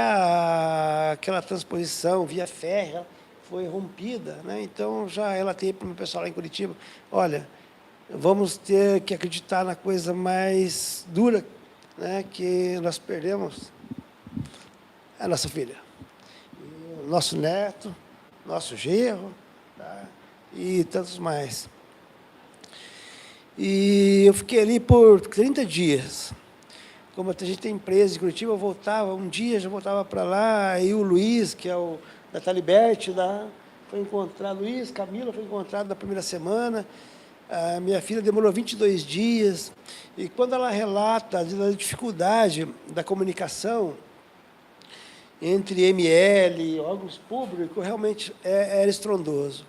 aquela transposição via férrea foi rompida, né? Então já relatei para o meu pessoal lá em Curitiba, olha, vamos ter que acreditar na coisa mais dura, né? Que nós perdemos a nossa filha, o nosso neto, nosso genro, tá? E tantos mais. E eu fiquei ali por 30 dias. Como a gente tem empresa em Curitiba, eu voltava, um dia já voltava para lá, e o Luiz, que é o da Taliberte, foi encontrado, Luiz, Camila foi encontrado na primeira semana, a minha filha demorou 22 dias, e quando ela relata da dificuldade da comunicação entre ML e órgãos públicos, realmente era estrondoso.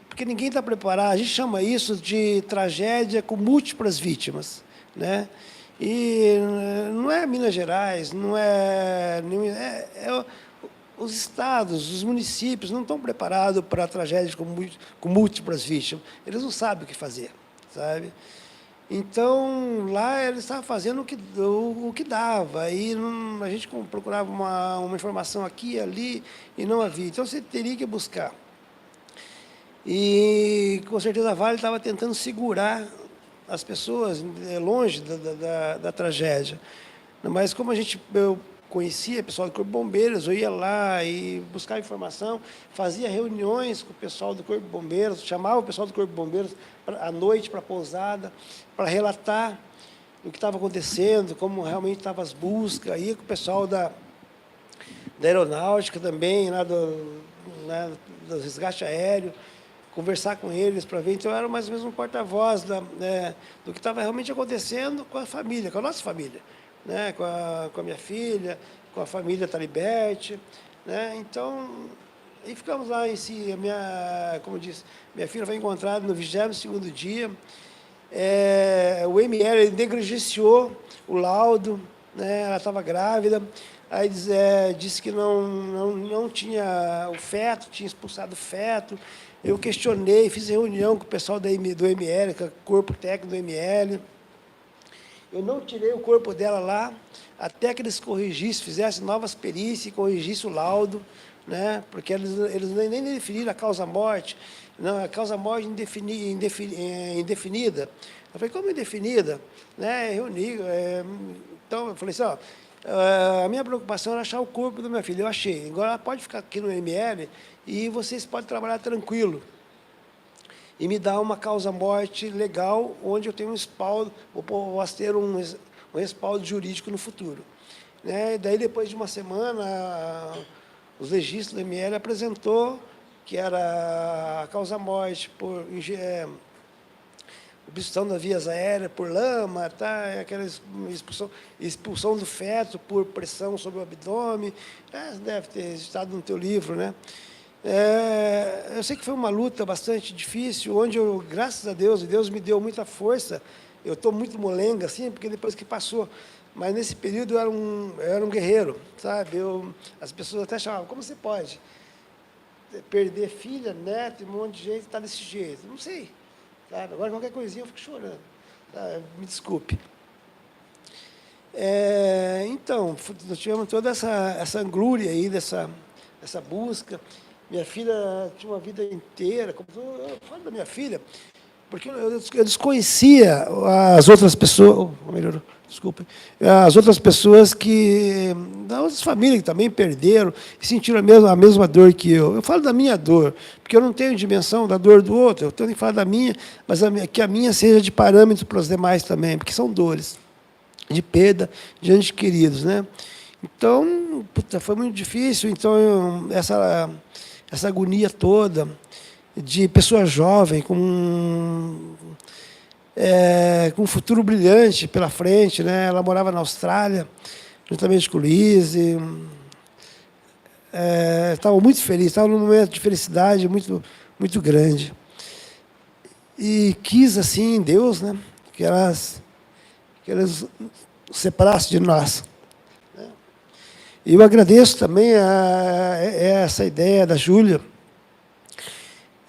Porque ninguém está preparado, a gente chama isso de tragédia com múltiplas vítimas, né? E não é Minas Gerais, não é os estados, os municípios não estão preparados para tragédias com múltiplas vítimas. Eles não sabem o que fazer, sabe? Então, lá eles estavam fazendo o que dava, e a gente procurava uma informação aqui e ali, e não havia. Então, você teria que buscar. E, com certeza, a Vale estava tentando segurar as pessoas longe da tragédia. Mas, como eu conhecia o pessoal do Corpo de Bombeiros, eu ia lá e buscava informação, fazia reuniões com o pessoal do Corpo de Bombeiros, chamava o pessoal do Corpo de Bombeiros à noite para a pousada, para relatar o que estava acontecendo, como realmente estavam as buscas, ia com o pessoal da aeronáutica também, lá do resgate aéreo, conversar com eles para ver. Então, eu era mais ou menos um porta-voz do que estava realmente acontecendo com a família, com a nossa família, né? Com a minha filha, com a família Taliberte, né? Então, e ficamos lá em si. Como eu disse, minha filha foi encontrada no 22º dia. O ML negligenciou o laudo, né? Ela estava grávida. Aí disse que não tinha o feto, tinha expulsado o feto. Eu questionei, fiz reunião com o pessoal do ML, com o corpo técnico do ML. Eu não tirei o corpo dela lá, até que eles corrigissem, fizessem novas perícias e corrigissem o laudo, né? Porque eles nem definiram a causa-morte. Não, a causa-morte indefinida. Eu falei, como indefinida? Né? Reuni. Então, eu falei assim, ó, a minha preocupação era achar o corpo da minha filha. Eu achei. Agora ela pode ficar aqui no ML e vocês podem trabalhar tranquilo. E me dar uma causa-morte legal, onde eu tenho um respaldo, posso ter um respaldo jurídico no futuro. Né? E daí, depois de uma semana, os legistas do ML apresentou que era a causa-morte por obstrução das vias aéreas, por lama, tá? Aquela expulsão do feto por pressão sobre o abdômen. Deve ter estado no teu livro, né? Eu sei que foi uma luta bastante difícil, onde eu, graças a Deus, e Deus me deu muita força. Eu estou muito molenga, assim, porque depois que passou. Mas nesse período eu era um guerreiro, sabe? As pessoas até chamavam, como você pode perder filha, neto, e um monte de gente está desse jeito? Não sei, sabe? Agora qualquer coisinha eu fico chorando, sabe? Me desculpe. Então, nós tivemos toda essa angústia aí, dessa busca. Minha filha tinha uma vida inteira. Eu falo da minha filha, porque eu desconhecia as outras pessoas, melhorou, desculpa, as outras pessoas das outras famílias que também perderam e sentiram a mesma dor que eu. Eu falo da minha dor, porque eu não tenho dimensão da dor do outro, eu tenho que falar da minha, mas que a minha seja de parâmetro para os demais também, porque são dores de perda de entes queridos, né? Então, foi muito difícil. Então, essa agonia toda de pessoa jovem com um futuro brilhante pela frente, né? Ela morava na Austrália, juntamente com o Luiz, e estava muito feliz, estava num momento de felicidade muito, muito grande. E quis, assim, Deus, né? Que elas separassem de nós. E eu agradeço também essa ideia da Júlia,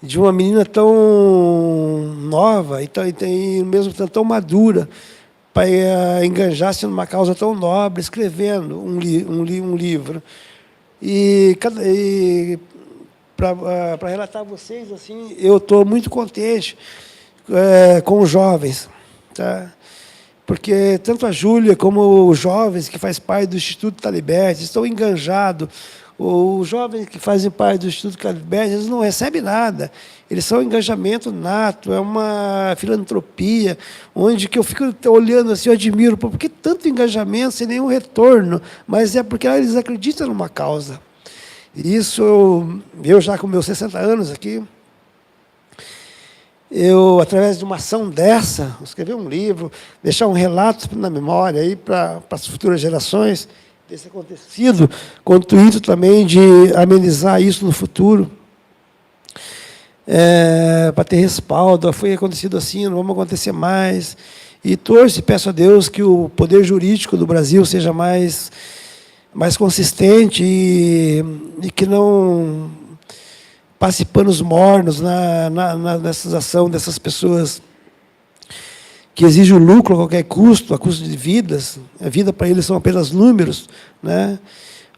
de uma menina tão nova e mesmo tão madura, para enganjar-se numa causa tão nobre, escrevendo um livro. E para relatar a vocês, assim, eu estou muito contente com os jovens, tá? Porque tanto a Júlia como os jovens que fazem parte do Instituto Talibete estão enganjados. Os jovens que fazem parte do Instituto Talibete, eles não recebem nada. Eles são um engajamento nato, é uma filantropia, onde que eu fico olhando assim, eu admiro, por que tanto engajamento sem nenhum retorno? Mas é porque eles acreditam numa causa. E isso, eu já com meus 60 anos aqui, através de uma ação dessa, escrever um livro, deixar um relato na memória aí para as futuras gerações desse acontecido, com o intuito também de amenizar isso no futuro, para ter respaldo. Foi acontecido assim, não vamos acontecer mais. E torço e peço a Deus que o poder jurídico do Brasil seja mais consistente e que não passe panos mornos nessa ação dessas pessoas que exigem o lucro a qualquer custo, a custo de vidas. A vida para eles são apenas números, né?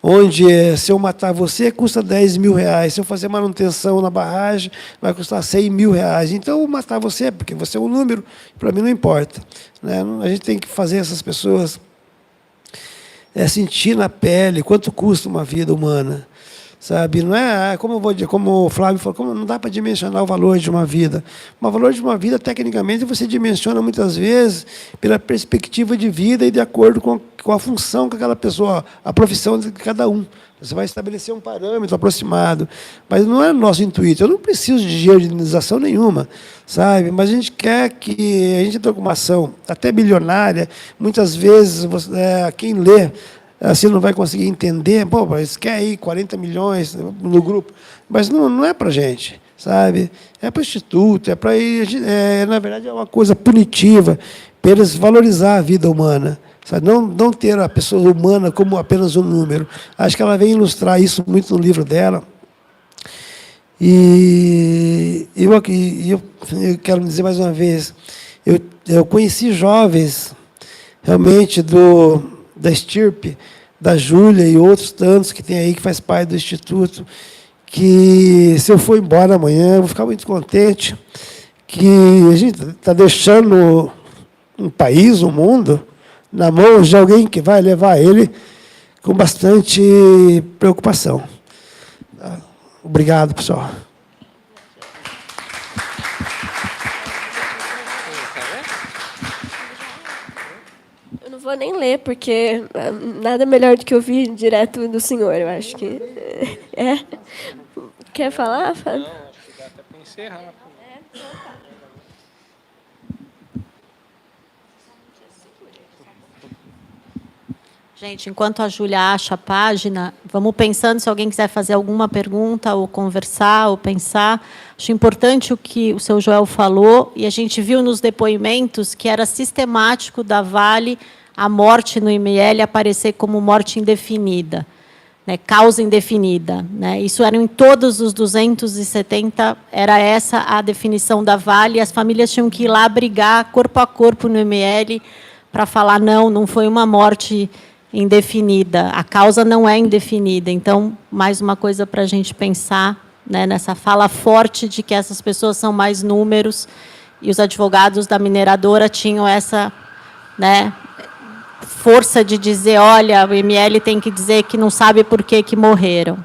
Onde, se eu matar você, custa 10 mil reais. Se eu fazer manutenção na barragem, vai custar 100 mil reais. Então, eu matar você, porque você é um número, para mim não importa, né? A gente tem que fazer essas pessoas sentir na pele quanto custa uma vida humana. Sabe? Não é, como o Flávio falou, não dá para dimensionar o valor de uma vida. O valor de uma vida, tecnicamente, você dimensiona muitas vezes pela perspectiva de vida e de acordo com a função que aquela pessoa, a profissão de cada um. Você vai estabelecer um parâmetro aproximado. Mas não é nosso intuito. Eu não preciso de dinheiro de indenização nenhuma, sabe? Mas a gente quer que a gente tenha uma ação, até bilionária, muitas vezes quem lê assim não vai conseguir entender, mas quer aí 40 milhões no grupo, mas não é para a gente, sabe? É para o Instituto, é para ir, na verdade, é uma coisa punitiva, para eles valorizar a vida humana, sabe? Não ter a pessoa humana como apenas um número. Acho que ela vem ilustrar isso muito no livro dela. E eu quero dizer mais uma vez, eu conheci jovens, realmente, da estirpe, da Júlia e outros tantos que tem aí, que faz parte do Instituto, que, se eu for embora amanhã, eu vou ficar muito contente, que a gente está deixando um país, um mundo, na mão de alguém que vai levar ele com bastante preocupação. Obrigado, pessoal. Vou nem ler, porque nada melhor do que ouvir direto do senhor, eu acho que... Quer falar, Fábio? Não, acho que dá até para encerrar. Gente, enquanto a Júlia acha a página, vamos pensando se alguém quiser fazer alguma pergunta, ou conversar, ou pensar. Acho importante o que o seu Joel falou, e a gente viu nos depoimentos que era sistemático da Vale a morte no IML aparecer como morte indefinida, né, causa indefinida. Né? Isso era em todos os 270, era essa a definição da Vale, e as famílias tinham que ir lá brigar corpo a corpo no IML para falar, não foi uma morte indefinida, a causa não é indefinida. Então, mais uma coisa para a gente pensar, né, nessa fala forte de que essas pessoas são mais números, e os advogados da mineradora tinham essa, né, força de dizer, olha, o IML tem que dizer que não sabe por que morreram.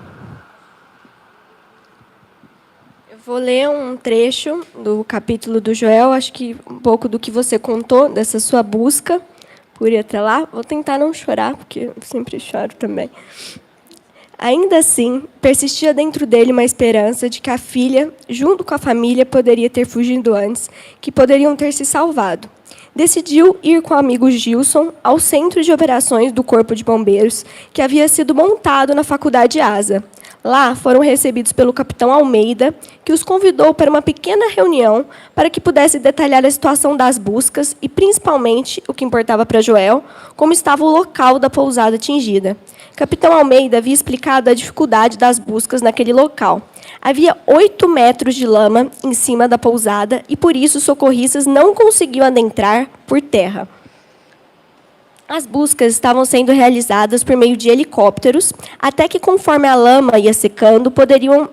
Eu vou ler um trecho do capítulo do Joel, acho que um pouco do que você contou, dessa sua busca por ir até lá. Vou tentar não chorar, porque eu sempre choro também. Ainda assim, persistia dentro dele uma esperança de que a filha, junto com a família, poderia ter fugido antes, que poderiam ter se salvado. Decidiu ir com o amigo Gilson ao centro de operações do Corpo de Bombeiros, que havia sido montado na Faculdade Asa. Lá, foram recebidos pelo capitão Almeida, que os convidou para uma pequena reunião para que pudesse detalhar a situação das buscas e, principalmente, o que importava para Joel, como estava o local da pousada atingida. Capitão Almeida havia explicado a dificuldade das buscas naquele local. Havia 8 metros de lama em cima da pousada e, por isso, os socorristas não conseguiam adentrar por terra. As buscas estavam sendo realizadas por meio de helicópteros, até que, conforme a lama ia secando, poderiam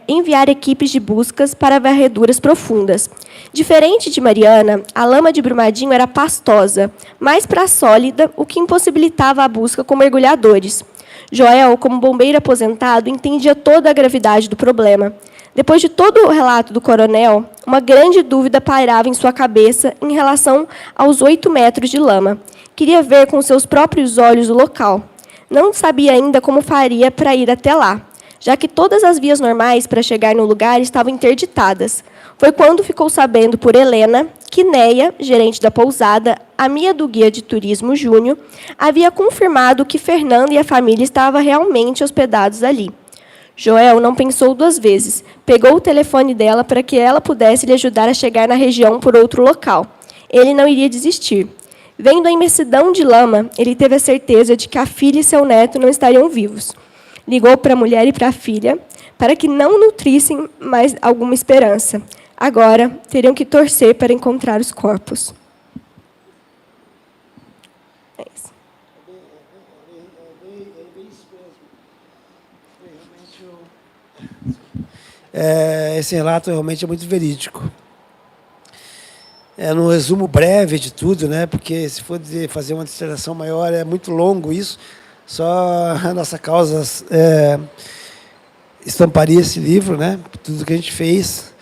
enviar equipes de buscas para varreduras profundas. Diferente de Mariana, a lama de Brumadinho era pastosa, mais para sólida, o que impossibilitava a busca com mergulhadores. Joel, como bombeiro aposentado, entendia toda a gravidade do problema. Depois de todo o relato do coronel, uma grande dúvida pairava em sua cabeça em relação aos 8 metros de lama. Queria ver com seus próprios olhos o local. Não sabia ainda como faria para ir até lá, já que todas as vias normais para chegar no lugar estavam interditadas. Foi quando ficou sabendo por Helena que Neia, gerente da pousada, amiga do guia de turismo Júnior, havia confirmado que Fernando e a família estavam realmente hospedados ali. Joel não pensou 2 vezes. Pegou o telefone dela para que ela pudesse lhe ajudar a chegar na região por outro local. Ele não iria desistir. Vendo a imensidão de lama, ele teve a certeza de que a filha e seu neto não estariam vivos. Ligou para a mulher e para a filha para que não nutrissem mais alguma esperança. Agora, teriam que torcer para encontrar os corpos. É isso. Esse relato realmente é muito verídico. No resumo breve de tudo, né? Porque se for fazer uma dissertação maior, é muito longo isso. Só a nossa causa estamparia esse livro, né? Tudo que a gente fez.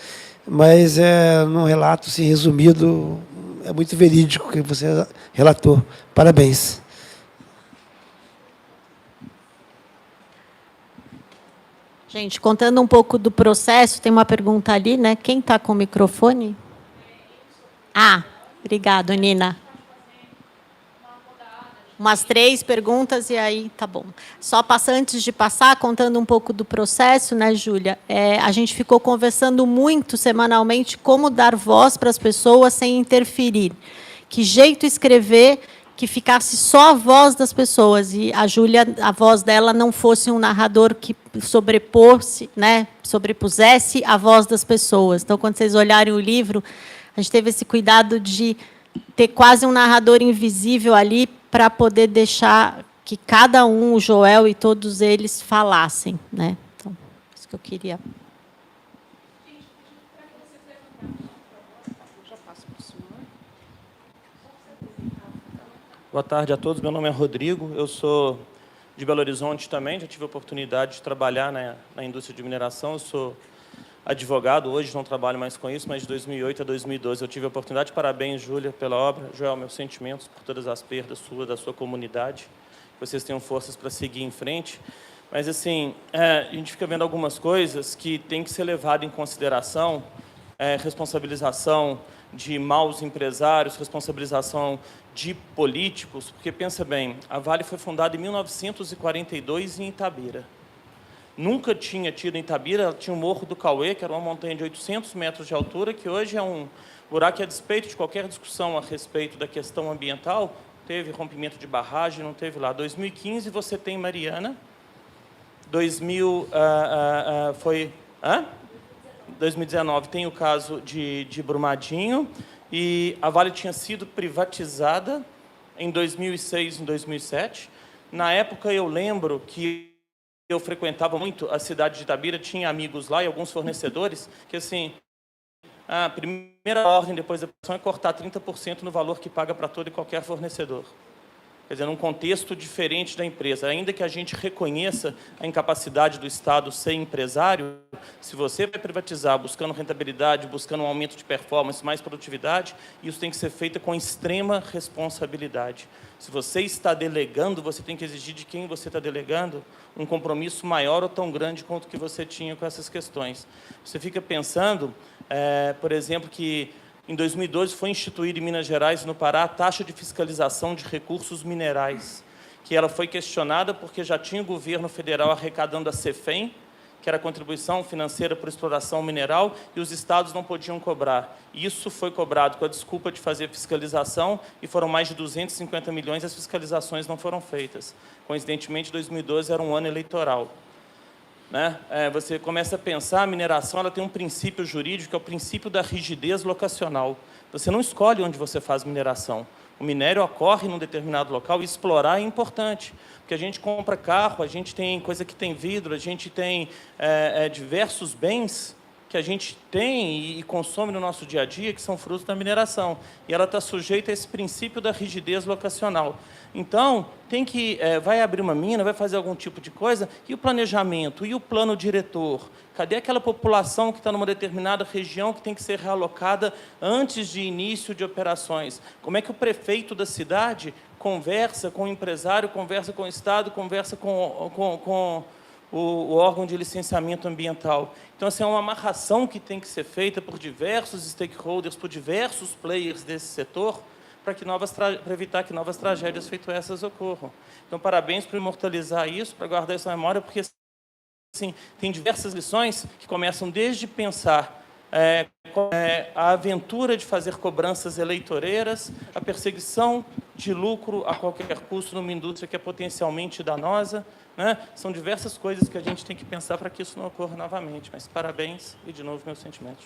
Mas, num relato assim, resumido, é muito verídico o que você relatou. Parabéns. Gente, contando um pouco do processo, tem uma pergunta ali, né? Quem está com o microfone? Ah, obrigado, Nina. Umas 3 perguntas e aí tá bom. Só antes de passar, contando um pouco do processo, né, Júlia? A gente ficou conversando muito semanalmente como dar voz para as pessoas sem interferir. Que jeito escrever que ficasse só a voz das pessoas e a Júlia, a voz dela não fosse um narrador que sobrepusesse a voz das pessoas. Então, quando vocês olharem o livro, a gente teve esse cuidado de ter quase um narrador invisível ali para poder deixar que cada um, o Joel e todos eles, falassem. Né? Então, isso que eu queria. Boa tarde a todos. Meu nome é Rodrigo. Eu sou de Belo Horizonte também. Já tive a oportunidade de trabalhar na indústria de mineração. Eu sou advogado, hoje não trabalho mais com isso, mas de 2008 a 2012 eu tive a oportunidade. Parabéns, Júlia, pela obra. Joel, meus sentimentos por todas as perdas suas, da sua comunidade. Que vocês tenham forças para seguir em frente. Mas, assim, a gente fica vendo algumas coisas que tem que ser levado em consideração, responsabilização de maus empresários, responsabilização de políticos, porque, pensa bem, a Vale foi fundada em 1942 em Itabira. Nunca tinha tido em Itabira, ela tinha o Morro do Cauê, que era uma montanha de 800 metros de altura, que hoje é um buraco que, a despeito de qualquer discussão a respeito da questão ambiental, teve rompimento de barragem, não teve lá. 2015 você tem Mariana, 2019 tem o caso de Brumadinho, e a Vale tinha sido privatizada em 2006, em 2007. Na época, eu lembro que eu frequentava muito a cidade de Itabira, tinha amigos lá e alguns fornecedores, que, assim, a primeira ordem depois da produção é cortar 30% no valor que paga para todo e qualquer fornecedor. Quer dizer, num contexto diferente da empresa. Ainda que a gente reconheça a incapacidade do Estado ser empresário, se você vai privatizar buscando rentabilidade, buscando um aumento de performance, mais produtividade, isso tem que ser feito com extrema responsabilidade. Se você está delegando, você tem que exigir de quem você está delegando um compromisso maior ou tão grande quanto que você tinha com essas questões. Você fica pensando, por exemplo, que em 2012 foi instituída em Minas Gerais e no Pará a taxa de fiscalização de recursos minerais, que ela foi questionada porque já tinha o governo federal arrecadando a CEFEM, que era a contribuição financeira por exploração mineral, e os estados não podiam cobrar. Isso foi cobrado com a desculpa de fazer fiscalização, e foram mais de 250 milhões, e as fiscalizações não foram feitas. Coincidentemente, 2012 era um ano eleitoral. Né? Você começa a pensar, a mineração ela tem um princípio jurídico, que é o princípio da rigidez locacional. Você não escolhe onde você faz mineração. O minério ocorre num determinado local e explorar é importante, porque a gente compra carro, a gente tem coisa que tem vidro, a gente tem diversos bens que a gente tem e consome no nosso dia a dia, que são frutos da mineração. E ela está sujeita a esse princípio da rigidez locacional. Então, vai abrir uma mina, vai fazer algum tipo de coisa, e o planejamento, e o plano diretor? Cadê aquela população que está numa determinada região que tem que ser realocada antes de início de operações? Como é que o prefeito da cidade conversa com o empresário, conversa com o Estado, conversa com o órgão de licenciamento ambiental? Então, assim, é uma amarração que tem que ser feita por diversos stakeholders, por diversos players desse setor, para evitar que novas tragédias feitas essas ocorram. Então, parabéns por imortalizar isso, para guardar essa memória, porque assim, tem diversas lições que começam desde pensar a aventura de fazer cobranças eleitoreiras, a perseguição de lucro a qualquer custo numa indústria que é potencialmente danosa, né? São diversas coisas que a gente tem que pensar para que isso não ocorra novamente. Mas parabéns e, de novo, meus sentimentos.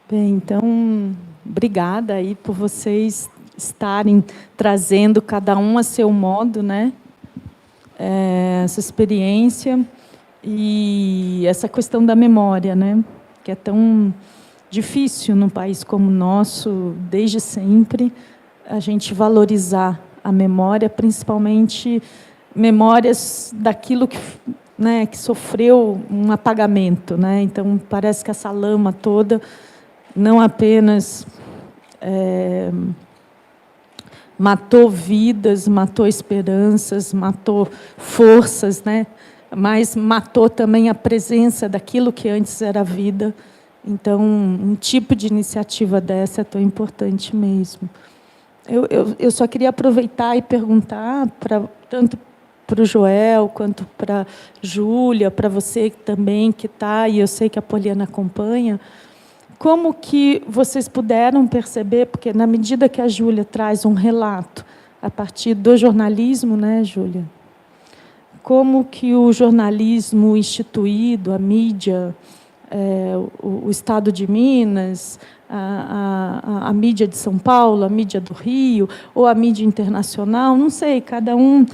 Bem, então, obrigada aí por vocês estarem trazendo, cada um a seu modo, né, essa experiência e essa questão da memória, né, que é tão difícil num país como o nosso, desde sempre, a gente valorizar a memória, principalmente memórias daquilo que, né, que sofreu um apagamento, né? Então, parece que essa lama toda não apenas matou vidas, matou esperanças, matou forças, né? Mas matou também a presença daquilo que antes era vida. Então, um tipo de iniciativa dessa é tão importante mesmo. Eu só queria aproveitar e perguntar, tanto para o Joel, quanto para a Júlia, para você também que está, e eu sei que a Poliana acompanha, como que vocês puderam perceber, porque na medida que a Júlia traz um relato a partir do jornalismo, né, Júlia? Como que o jornalismo instituído, a mídia, o Estado de Minas, a mídia de São Paulo, a mídia do Rio, ou a mídia internacional, não sei, cada um...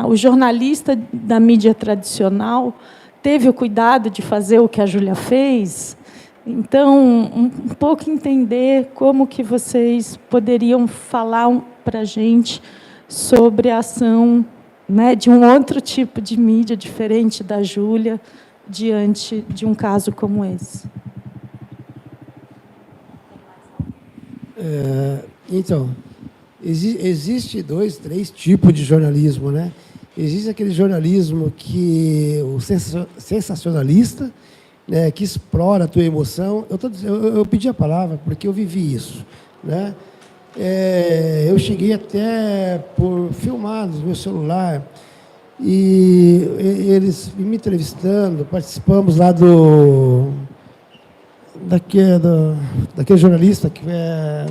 o jornalista da mídia tradicional teve o cuidado de fazer o que a Júlia fez. Então, um pouco entender como que vocês poderiam falar para a gente sobre a ação né, de um outro tipo de mídia diferente da Júlia, diante de um caso como esse. Então, existe 2, 3 tipos de jornalismo, né? Existe aquele jornalismo o sensacionalista, né, que explora a tua emoção. Eu pedi a palavra porque eu vivi isso, né? Eu cheguei até por filmar no meu celular e eles me entrevistando, participamos lá daquele jornalista que é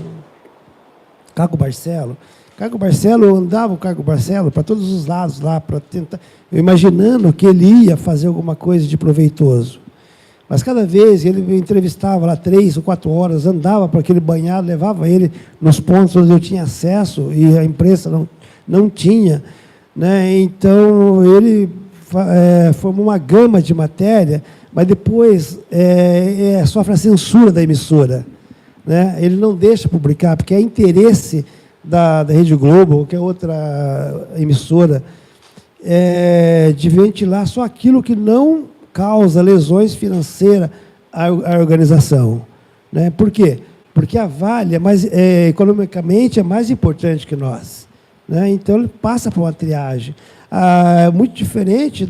Caco Barcelo. Caco Barcelo, eu andava o Caco Barcelo para todos os lados lá, para tentar, eu imaginando que ele ia fazer alguma coisa de proveitoso. Mas cada vez ele me entrevistava lá 3 ou 4 horas, andava para aquele banhado, levava ele nos pontos onde eu tinha acesso e a imprensa não tinha, né? Então ele formou uma gama de matéria, mas depois sofre a censura da emissora, né? Ele não deixa publicar, porque é interesse da Rede Globo, ou qualquer outra emissora, de ventilar só aquilo que não causa lesões financeiras à organização, né? Por quê? Porque a Vale economicamente é mais importante que nós, né? Então ele passa por uma triagem. Muito diferente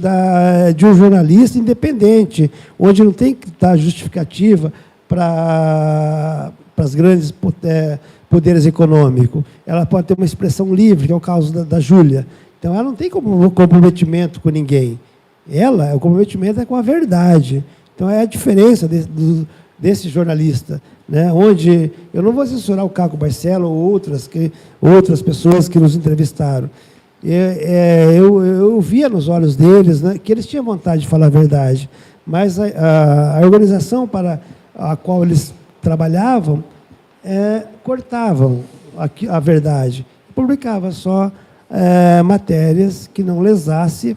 de um jornalista independente, onde não tem que dar justificativa para os grandes poderes econômicos. Ela pode ter uma expressão livre, que é o caso da Júlia. Então, ela não tem comprometimento com ninguém. O comprometimento é com a verdade. Então, é a diferença desse jornalista, né? Onde eu não vou censurar o Caco Barcelo ou outras pessoas que nos entrevistaram. Eu via nos olhos deles, né, que eles tinham vontade de falar a verdade, mas a organização para a qual eles trabalhavam cortavam a verdade, publicava só matérias que não lesasse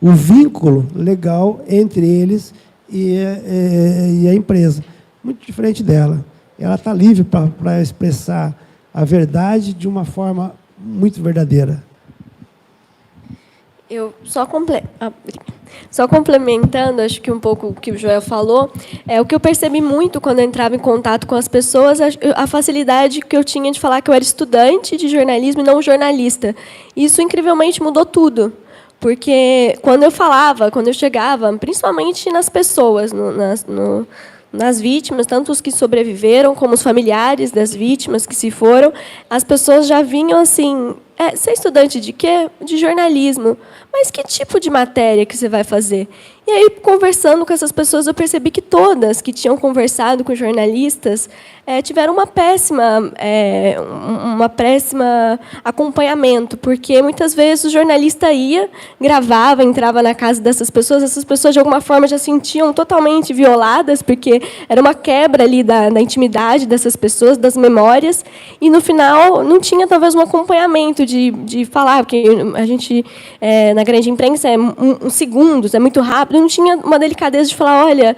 o vínculo legal entre eles e a empresa. Muito diferente dela. Ela está livre para expressar a verdade de uma forma muito verdadeira. Eu só complementando, acho que um pouco o que o Joel falou, o que eu percebi muito quando eu entrava em contato com as pessoas, a facilidade que eu tinha de falar que eu era estudante de jornalismo e não jornalista. Isso, incrivelmente, mudou tudo. Porque quando eu chegava, principalmente nas pessoas, nas vítimas, tanto os que sobreviveram como os familiares das vítimas que se foram, as pessoas já vinham assim: você é estudante de quê? De jornalismo. Mas que tipo de matéria que você vai fazer? E aí, conversando com essas pessoas, eu percebi que todas que tinham conversado com jornalistas tiveram uma péssima acompanhamento, porque muitas vezes o jornalista gravava, entrava na casa dessas pessoas, essas pessoas de alguma forma já se sentiam totalmente violadas, porque era uma quebra ali da intimidade dessas pessoas, das memórias, e no final não tinha talvez um acompanhamento de falar, porque a gente na grande imprensa uns segundos, é muito rápido, não tinha uma delicadeza de falar, olha,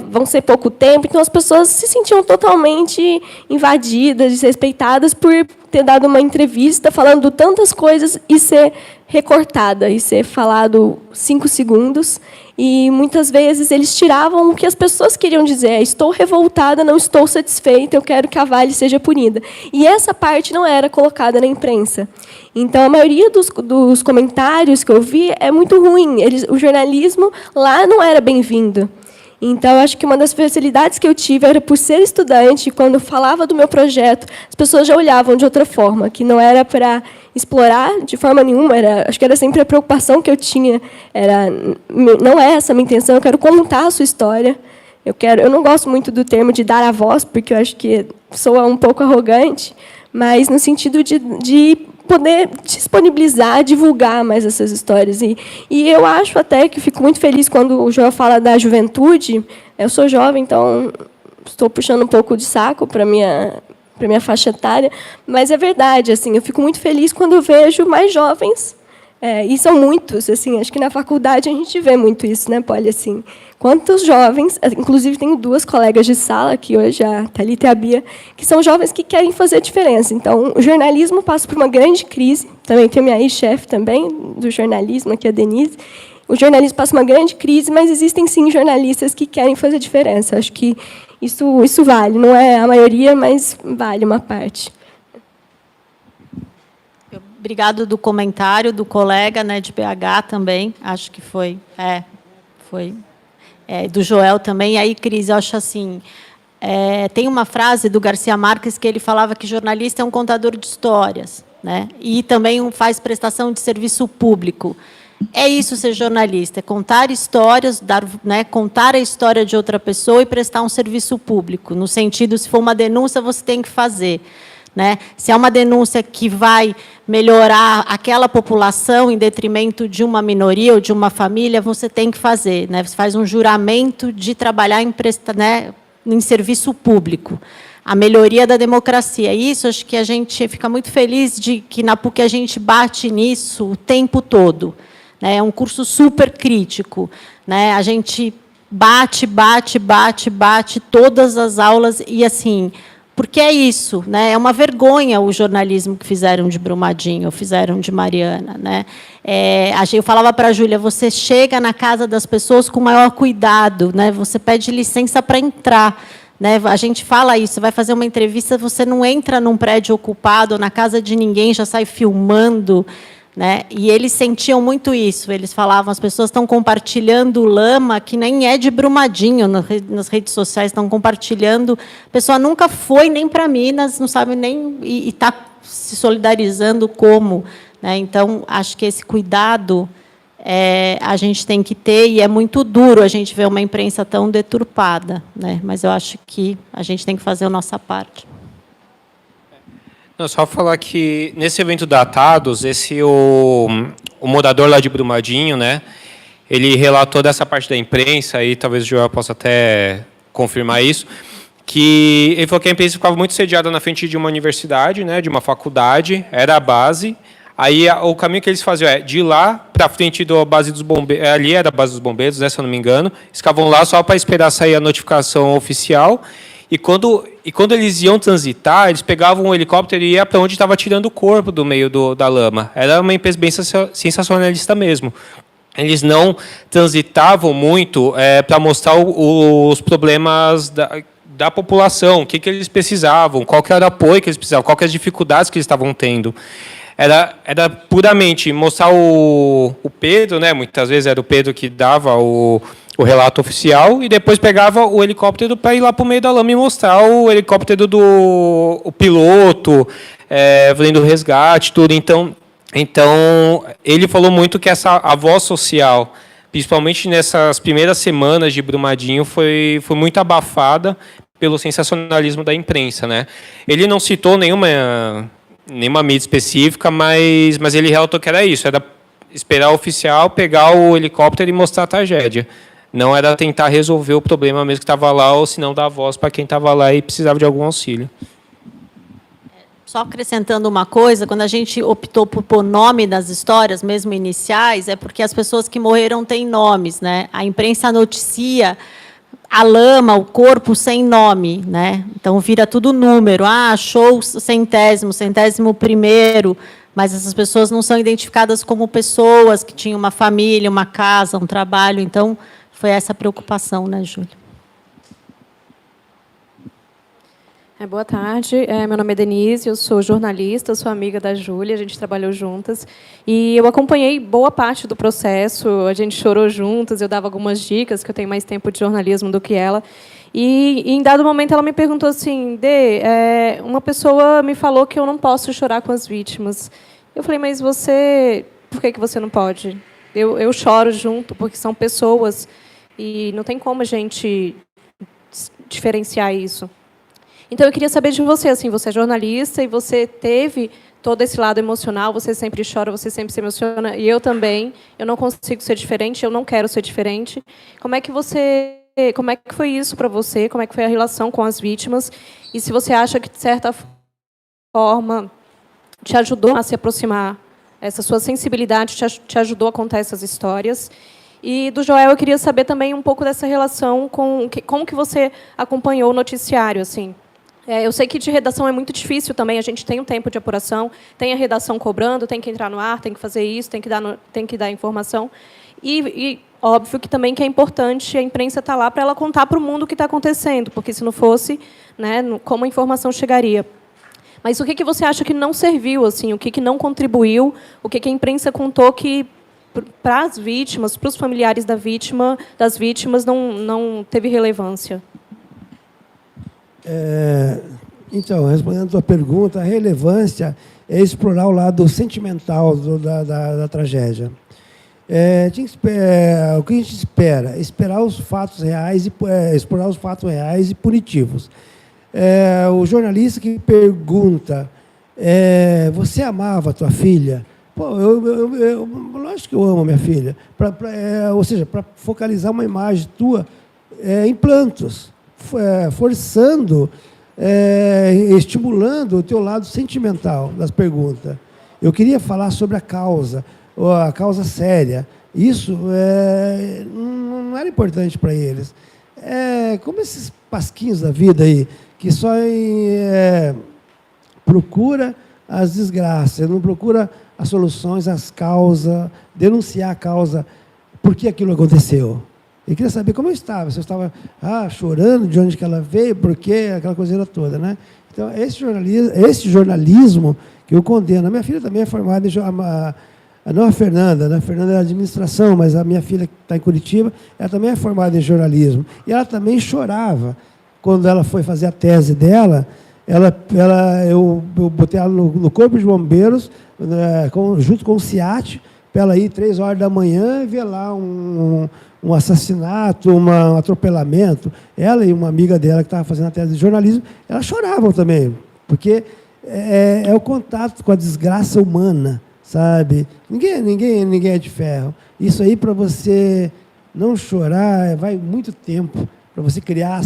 vão ser pouco tempo, então as pessoas se sentiam totalmente invadidas, desrespeitadas por ter dado uma entrevista falando tantas coisas e ser recortada, e ser falado 5 segundos, e muitas vezes eles tiravam o que as pessoas queriam dizer: estou revoltada, não estou satisfeita, eu quero que a Vale seja punida. E essa parte não era colocada na imprensa. Então, a maioria dos comentários que eu vi é muito ruim. O jornalismo lá não era bem-vindo. Então, acho que uma das facilidades que eu tive era por ser estudante, quando eu falava do meu projeto, as pessoas já olhavam de outra forma, que não era para explorar de forma nenhuma, acho que era sempre a preocupação que eu tinha, não é essa a minha intenção, eu quero contar a sua história, eu não gosto muito do termo de dar a voz, porque eu acho que soa um pouco arrogante, mas no sentido de poder disponibilizar, divulgar mais essas histórias. E eu acho até que fico muito feliz quando o Joel fala da juventude. Eu sou jovem, então estou puxando um pouco de saco para minha faixa etária, mas é verdade, assim, eu fico muito feliz quando eu vejo mais jovens E são muitos, assim, acho que na faculdade a gente vê muito isso, né, Poli? Assim, quantos jovens, inclusive tenho 2 colegas de sala aqui hoje, a Thalita e a Bia, que são jovens que querem fazer a diferença. Então, o jornalismo passa por uma grande crise, também tem a minha ex-chefe também, do jornalismo, aqui a Denise. O jornalismo passa uma grande crise, mas existem, sim, jornalistas que querem fazer a diferença. Acho que isso vale, não é a maioria, mas vale uma parte. Obrigado do comentário do colega, né, de BH também. Acho que foi do Joel também. E aí, Cris, eu acho assim, tem uma frase do Garcia Marques que ele falava que jornalista é um contador de histórias, né, e também faz prestação de serviço público. É isso ser jornalista, é contar histórias, contar a história de outra pessoa e prestar um serviço público. No sentido, se for uma denúncia, você tem que fazer. Né? Se é uma denúncia que vai melhorar aquela população em detrimento de uma minoria ou de uma família, você tem que fazer. Né? Você faz um juramento de trabalhar em serviço público. A melhoria da democracia. Isso, acho que a gente fica muito feliz de que na PUC a gente bate nisso o tempo todo. Né? É um curso super crítico. Né? A gente bate todas as aulas e, assim... Porque é isso, né? É uma vergonha o jornalismo que fizeram de Brumadinho, fizeram de Mariana. Né? Eu falava para a Júlia, você chega na casa das pessoas com maior cuidado, né? Você pede licença para entrar. Né? A gente fala isso, você vai fazer uma entrevista, você não entra num prédio ocupado, na casa de ninguém, já sai filmando. Né? E eles sentiam muito isso, eles falavam, as pessoas estão compartilhando lama que nem é de Brumadinho, nas redes sociais estão compartilhando, a pessoa nunca foi nem para Minas, não sabe nem, e está se solidarizando como. Né? Então, acho que esse cuidado a gente tem que ter, e é muito duro a gente ver uma imprensa tão deturpada. Né? Mas eu acho que a gente tem que fazer a nossa parte. Não, só falar que nesse evento Datados, o morador lá de Brumadinho, né, ele relatou dessa parte da imprensa, e talvez o Joel possa até confirmar isso, que ele falou que a imprensa ficava muito sediada na frente de uma universidade, né, de uma faculdade, era a base. Aí o caminho que eles faziam é de lá para frente da base dos bombeiros, ali era a base dos bombeiros, né, se eu não me engano, eles ficavam lá só para esperar sair a notificação oficial. E quando eles iam transitar, eles pegavam um helicóptero e iam para onde estava tirando o corpo do meio da lama. Era uma empresa bem sensacionalista mesmo. Eles não transitavam muito para mostrar os problemas da população, o que eles precisavam, qual que era o apoio que eles precisavam, qual que eram as dificuldades que eles estavam tendo. Era puramente mostrar o Pedro, né? Muitas vezes era o Pedro que dava o relato oficial, e depois pegava o helicóptero para ir lá para o meio da lama e mostrar o helicóptero o piloto, fazendo o resgate, tudo. Então, ele falou muito que a voz social, principalmente nessas primeiras semanas de Brumadinho, foi muito abafada pelo sensacionalismo da imprensa. Né? Ele não citou nenhuma mídia específica, mas ele relatou que era isso, era esperar o oficial, pegar o helicóptero e mostrar a tragédia. Não era tentar resolver o problema mesmo que estava lá, ou se não dar voz para quem estava lá e precisava de algum auxílio. Só acrescentando uma coisa, quando a gente optou por pôr nome nas histórias, mesmo iniciais, é porque as pessoas que morreram têm nomes. Né? A imprensa noticia a lama, o corpo sem nome. Né? Então, vira tudo número. Achou o centésimo primeiro, mas essas pessoas não são identificadas como pessoas que tinham uma família, uma casa, um trabalho. Então, foi essa a preocupação, né, Júlia? Boa tarde, meu nome é Denise, eu sou jornalista, sou amiga da Júlia, a gente trabalhou juntas, e eu acompanhei boa parte do processo, a gente chorou juntas, eu dava algumas dicas, que eu tenho mais tempo de jornalismo do que ela, e em dado momento ela me perguntou assim, uma pessoa me falou que eu não posso chorar com as vítimas. Eu falei, mas por que você não pode? Eu choro junto, porque são pessoas, e não tem como a gente diferenciar isso. Então, eu queria saber de você, assim, você é jornalista e você teve todo esse lado emocional, você sempre chora, você sempre se emociona, e eu também, eu não consigo ser diferente, eu não quero ser diferente. Como é que foi isso para você? Como é que foi a relação com as vítimas? E se você acha que, de certa forma, te ajudou a se aproximar essa sua sensibilidade te ajudou a contar essas histórias. E do Joel, eu queria saber também um pouco dessa relação com como que você acompanhou o noticiário, assim. Eu sei que de redação é muito difícil também, a gente tem um tempo de apuração, tem a redação cobrando, tem que entrar no ar, tem que fazer isso, tem que dar informação. E óbvio que também que é importante a imprensa estar lá para ela contar para o mundo o que está acontecendo, porque se não fosse, né, como a informação chegaria. Mas o que você acha que não serviu, assim, o que não contribuiu, o que a imprensa contou que para as vítimas, para os familiares das vítimas, não teve relevância? Então, respondendo a tua pergunta, a relevância é explorar o lado sentimental da tragédia. O que a gente espera? Esperar os fatos reais explorar os fatos reais e punitivos. O jornalista que pergunta, você amava a tua filha? Pô, lógico que eu amo a minha filha. Ou seja, para focalizar uma imagem tua em plantos, forçando, estimulando o teu lado sentimental das perguntas. Eu queria falar sobre a causa séria. Isso não era importante para eles. Como esses pasquinhos da vida aí, que só procura as desgraças, não procura as soluções, as causas, denunciar a causa, por que aquilo aconteceu. Eu queria saber como eu estava, se eu estava chorando, de onde que ela veio, por quê, aquela coisinha toda, né? Então, esse jornalismo que eu condeno. A minha filha também é formada em não a Fernanda, né? A Fernanda é administração, mas a minha filha que está em Curitiba, ela também é formada em jornalismo. E ela também chorava quando ela foi fazer a tese dela. Eu botei ela no Corpo de Bombeiros, junto com o CIAT, para ela ir 3 horas da manhã e ver lá um assassinato, um atropelamento. Ela e uma amiga dela que estava fazendo a tese de jornalismo, elas choravam também, porque é o contato com a desgraça humana, sabe? Ninguém é de ferro. Isso aí, para você não chorar, vai muito tempo para você criar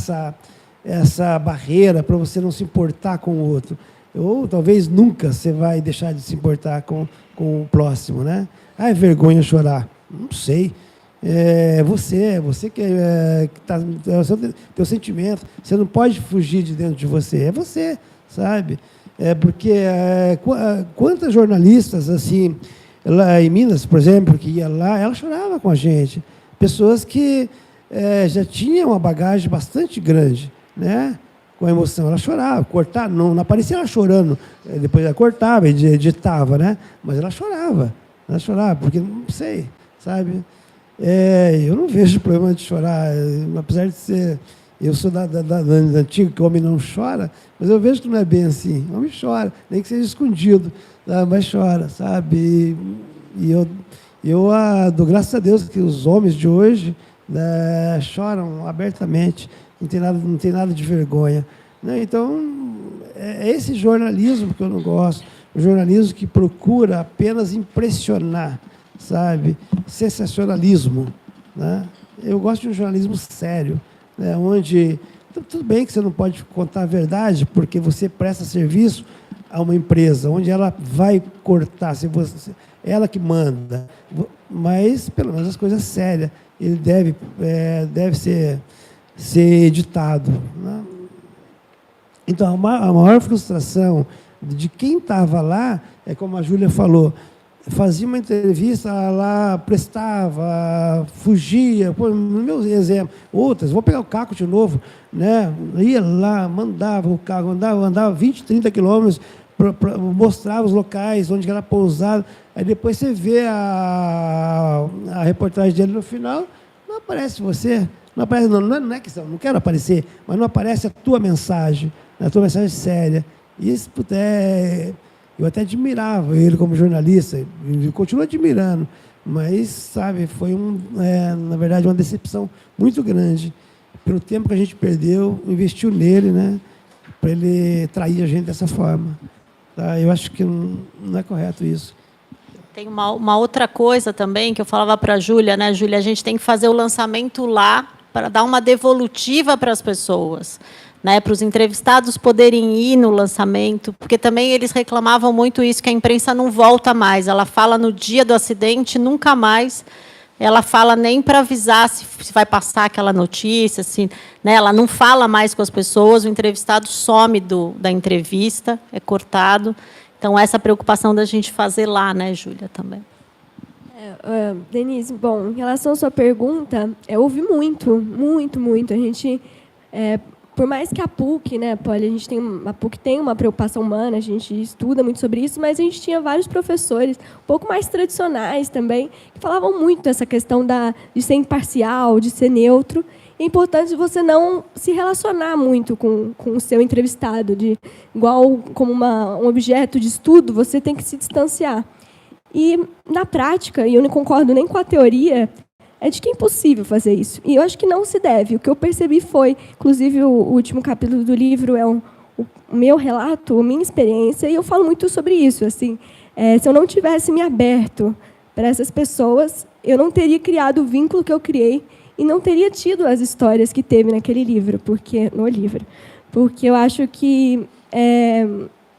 essa barreira, para você não se importar com o outro. Ou talvez nunca você vai deixar de se importar com o próximo, né? É vergonha chorar. Não sei. Você que está... É o teu sentimento. Você não pode fugir de dentro de você. É você, sabe? Porque quantas jornalistas, assim, lá em Minas, por exemplo, que ia lá, ela chorava com a gente. Pessoas que já tinham uma bagagem bastante grande, né? Com a emoção. Ela chorava, cortava, não aparecia ela chorando. Depois ela cortava, editava, né? Mas ela chorava. Ela chorava, porque não sei, sabe? Eu não vejo problema de chorar, apesar de ser... Eu sou da antiga, que o homem não chora, mas eu vejo que não é bem assim. O homem chora, nem que seja escondido, mas chora, sabe? E eu dou graças a Deus que os homens de hoje choram abertamente, não tem nada de vergonha, né? Então, é esse jornalismo que eu não gosto, o jornalismo que procura apenas impressionar, sabe? Sensacionalismo, né? Eu gosto de um jornalismo sério, né? Onde, tudo bem que você não pode contar a verdade, porque você presta serviço a uma empresa, onde ela vai cortar, ela que manda, mas pelo menos as coisas sérias, ele deve ser editado, né? Então, a maior frustração de quem estava lá, como a Júlia falou, fazia uma entrevista lá, prestava, fugia, no meu exemplo, outras, vou pegar o Caco de novo, né? Ia lá, mandava o carro, andava 20, 30 quilômetros, mostrava os locais onde era pousado, aí depois você vê a reportagem dele no final, não aparece você, não aparece, não é questão, não quero aparecer, mas não aparece a tua mensagem séria. E isso, eu até admirava ele como jornalista, e continuo admirando, mas, sabe, foi, na verdade, uma decepção muito grande. Pelo tempo que a gente perdeu, investiu nele, né, para ele trair a gente dessa forma. Tá? Eu acho que não é correto isso. Tem uma outra coisa também que eu falava para a Júlia, né, Júlia, a gente tem que fazer o lançamento lá para dar uma devolutiva para as pessoas. né, para os entrevistados poderem ir no lançamento, porque também eles reclamavam muito isso, que a imprensa não volta mais. Ela fala no dia do acidente, nunca mais ela fala nem para avisar se vai passar aquela notícia, se, né, ela não fala mais com as pessoas, o entrevistado some da entrevista, é cortado. Então, essa preocupação da gente fazer lá, né, Júlia, também. Denise, bom, em relação à sua pergunta, eu ouvi muito. A gente, por mais que a PUC, né, Poli, a PUC tem uma preocupação humana, a gente estuda muito sobre isso, mas a gente tinha vários professores, um pouco mais tradicionais também, que falavam muito dessa questão de ser imparcial, de ser neutro. É importante você não se relacionar muito com o seu entrevistado, igual como um objeto de estudo, você tem que se distanciar. E, na prática, e eu não concordo nem com a teoria, é de que é impossível fazer isso. E eu acho que não se deve. O que eu percebi foi, inclusive, o último capítulo do livro é o meu relato, a minha experiência, e eu falo muito sobre isso. Assim, se eu não tivesse me aberto para essas pessoas, eu não teria criado o vínculo que eu criei e não teria tido as histórias que teve naquele livro, porque eu acho que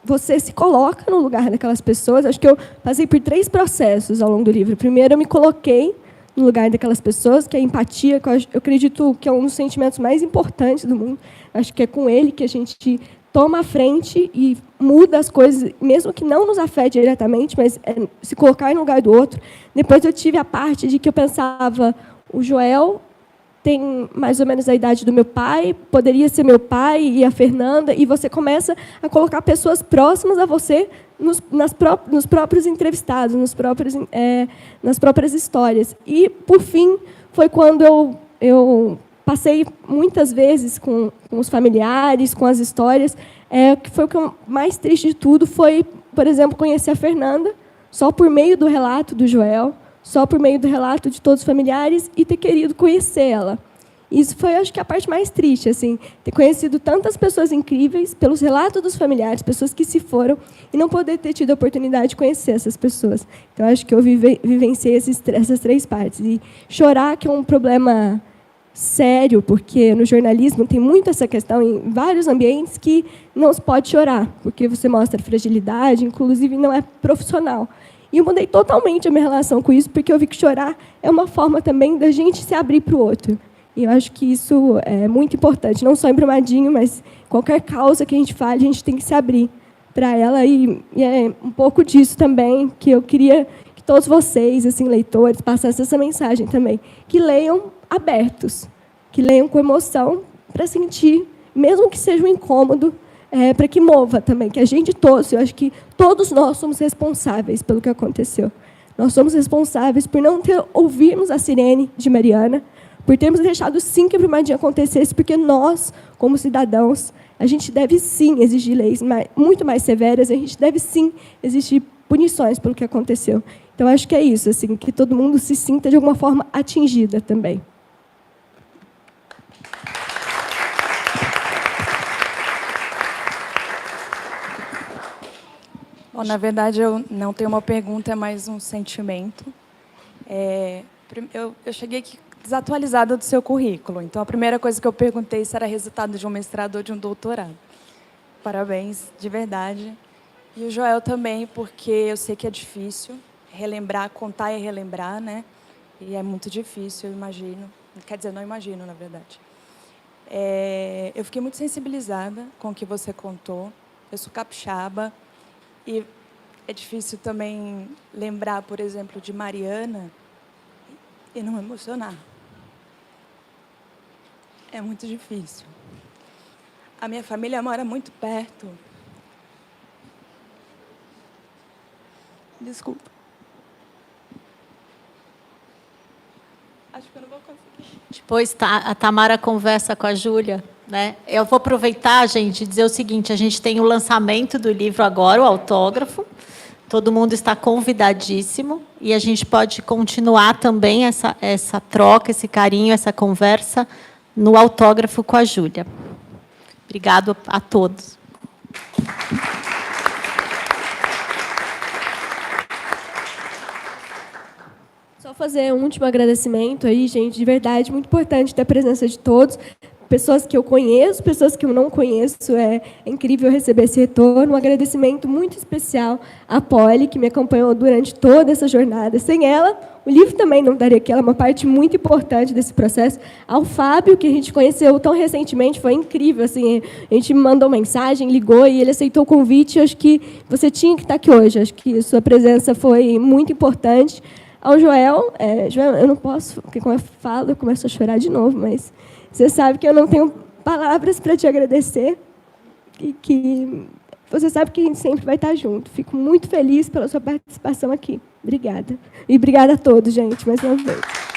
você se coloca no lugar daquelas pessoas. Acho que eu passei por 3 processos ao longo do livro. Primeiro, eu me coloquei no lugar daquelas pessoas, que é a empatia, que eu acredito que é um dos sentimentos mais importantes do mundo. Acho que é com ele que a gente toma a frente e muda as coisas, mesmo que não nos afete diretamente, mas se colocar no lugar do outro. Depois eu tive a parte de que eu pensava, o Joel tem mais ou menos a idade do meu pai, poderia ser meu pai e a Fernanda, e você começa a colocar pessoas próximas a você nos próprios entrevistados, nas próprias histórias. E, por fim, foi quando eu passei muitas vezes com os familiares, com as histórias, que foi o que mais triste de tudo, foi, por exemplo, conhecer a Fernanda, só por meio do relato do Joel, só por meio do relato de todos os familiares, e ter querido conhecer ela. Isso foi, acho que, a parte mais triste, assim, ter conhecido tantas pessoas incríveis, pelos relatos dos familiares, pessoas que se foram, e não poder ter tido a oportunidade de conhecer essas pessoas. Então, acho que eu vivenciei essas 3 partes. E chorar, que é um problema sério, porque no jornalismo tem muito essa questão, em vários ambientes, que não se pode chorar, porque você mostra fragilidade, inclusive não é profissional. E eu mudei totalmente a minha relação com isso, porque eu vi que chorar é uma forma também da gente se abrir para o outro. E eu acho que isso é muito importante, não só em Brumadinho, mas qualquer causa que a gente fale, a gente tem que se abrir para ela. E é um pouco disso também que eu queria que todos vocês, assim, leitores, passassem essa mensagem também. Que leiam abertos, que leiam com emoção, para sentir, mesmo que seja um incômodo, para que mova também, que a gente todos, eu acho que todos nós somos responsáveis pelo que aconteceu. Nós somos responsáveis por não ouvirmos a sirene de Mariana, por termos deixado, sim, que a Brumadinho acontecesse, porque nós, como cidadãos, a gente deve, sim, exigir leis muito mais severas, a gente deve, sim, exigir punições pelo que aconteceu. Então, acho que é isso, assim, que todo mundo se sinta, de alguma forma, atingida também. Bom, na verdade, eu não tenho uma pergunta, é mais um sentimento. Eu cheguei aqui desatualizada do seu currículo. Então, a primeira coisa que eu perguntei se era resultado de um mestrado ou de um doutorado. Parabéns, de verdade. E o Joel também, porque eu sei que é difícil relembrar, contar e relembrar, né? E é muito difícil, eu imagino. Quer dizer, não imagino, na verdade. Eu fiquei muito sensibilizada com o que você contou. Eu sou capixaba. E é difícil também lembrar, por exemplo, de Mariana e não emocionar. É muito difícil. A minha família mora muito perto. Desculpa. Acho que eu não vou conseguir. Depois a Tamara conversa com a Júlia, né? Eu vou aproveitar, gente, e dizer o seguinte: a gente tem o lançamento do livro agora, o autógrafo. Todo mundo está convidadíssimo e a gente pode continuar também essa troca, esse carinho, essa conversa no autógrafo com a Júlia. Obrigado a todos. Só fazer um último agradecimento aí, gente, de verdade, muito importante ter a presença de todos. pessoas que eu conheço, pessoas que eu não conheço. É incrível receber esse retorno. Um agradecimento muito especial à Poli, que me acompanhou durante toda essa jornada. Sem ela, o livro também não daria, que ela é uma parte muito importante desse processo. Ao Fábio, que a gente conheceu tão recentemente, foi incrível. Assim, a gente me mandou mensagem, ligou e ele aceitou o convite. Eu acho que você tinha que estar aqui hoje. Acho que a sua presença foi muito importante. Ao Joel, Joel, eu não posso, porque quando eu falo, eu começo a chorar de novo, mas você sabe que eu não tenho palavras para te agradecer e que você sabe que a gente sempre vai estar junto. Fico muito feliz pela sua participação aqui. Obrigada. E obrigada a todos, gente, mais uma vez.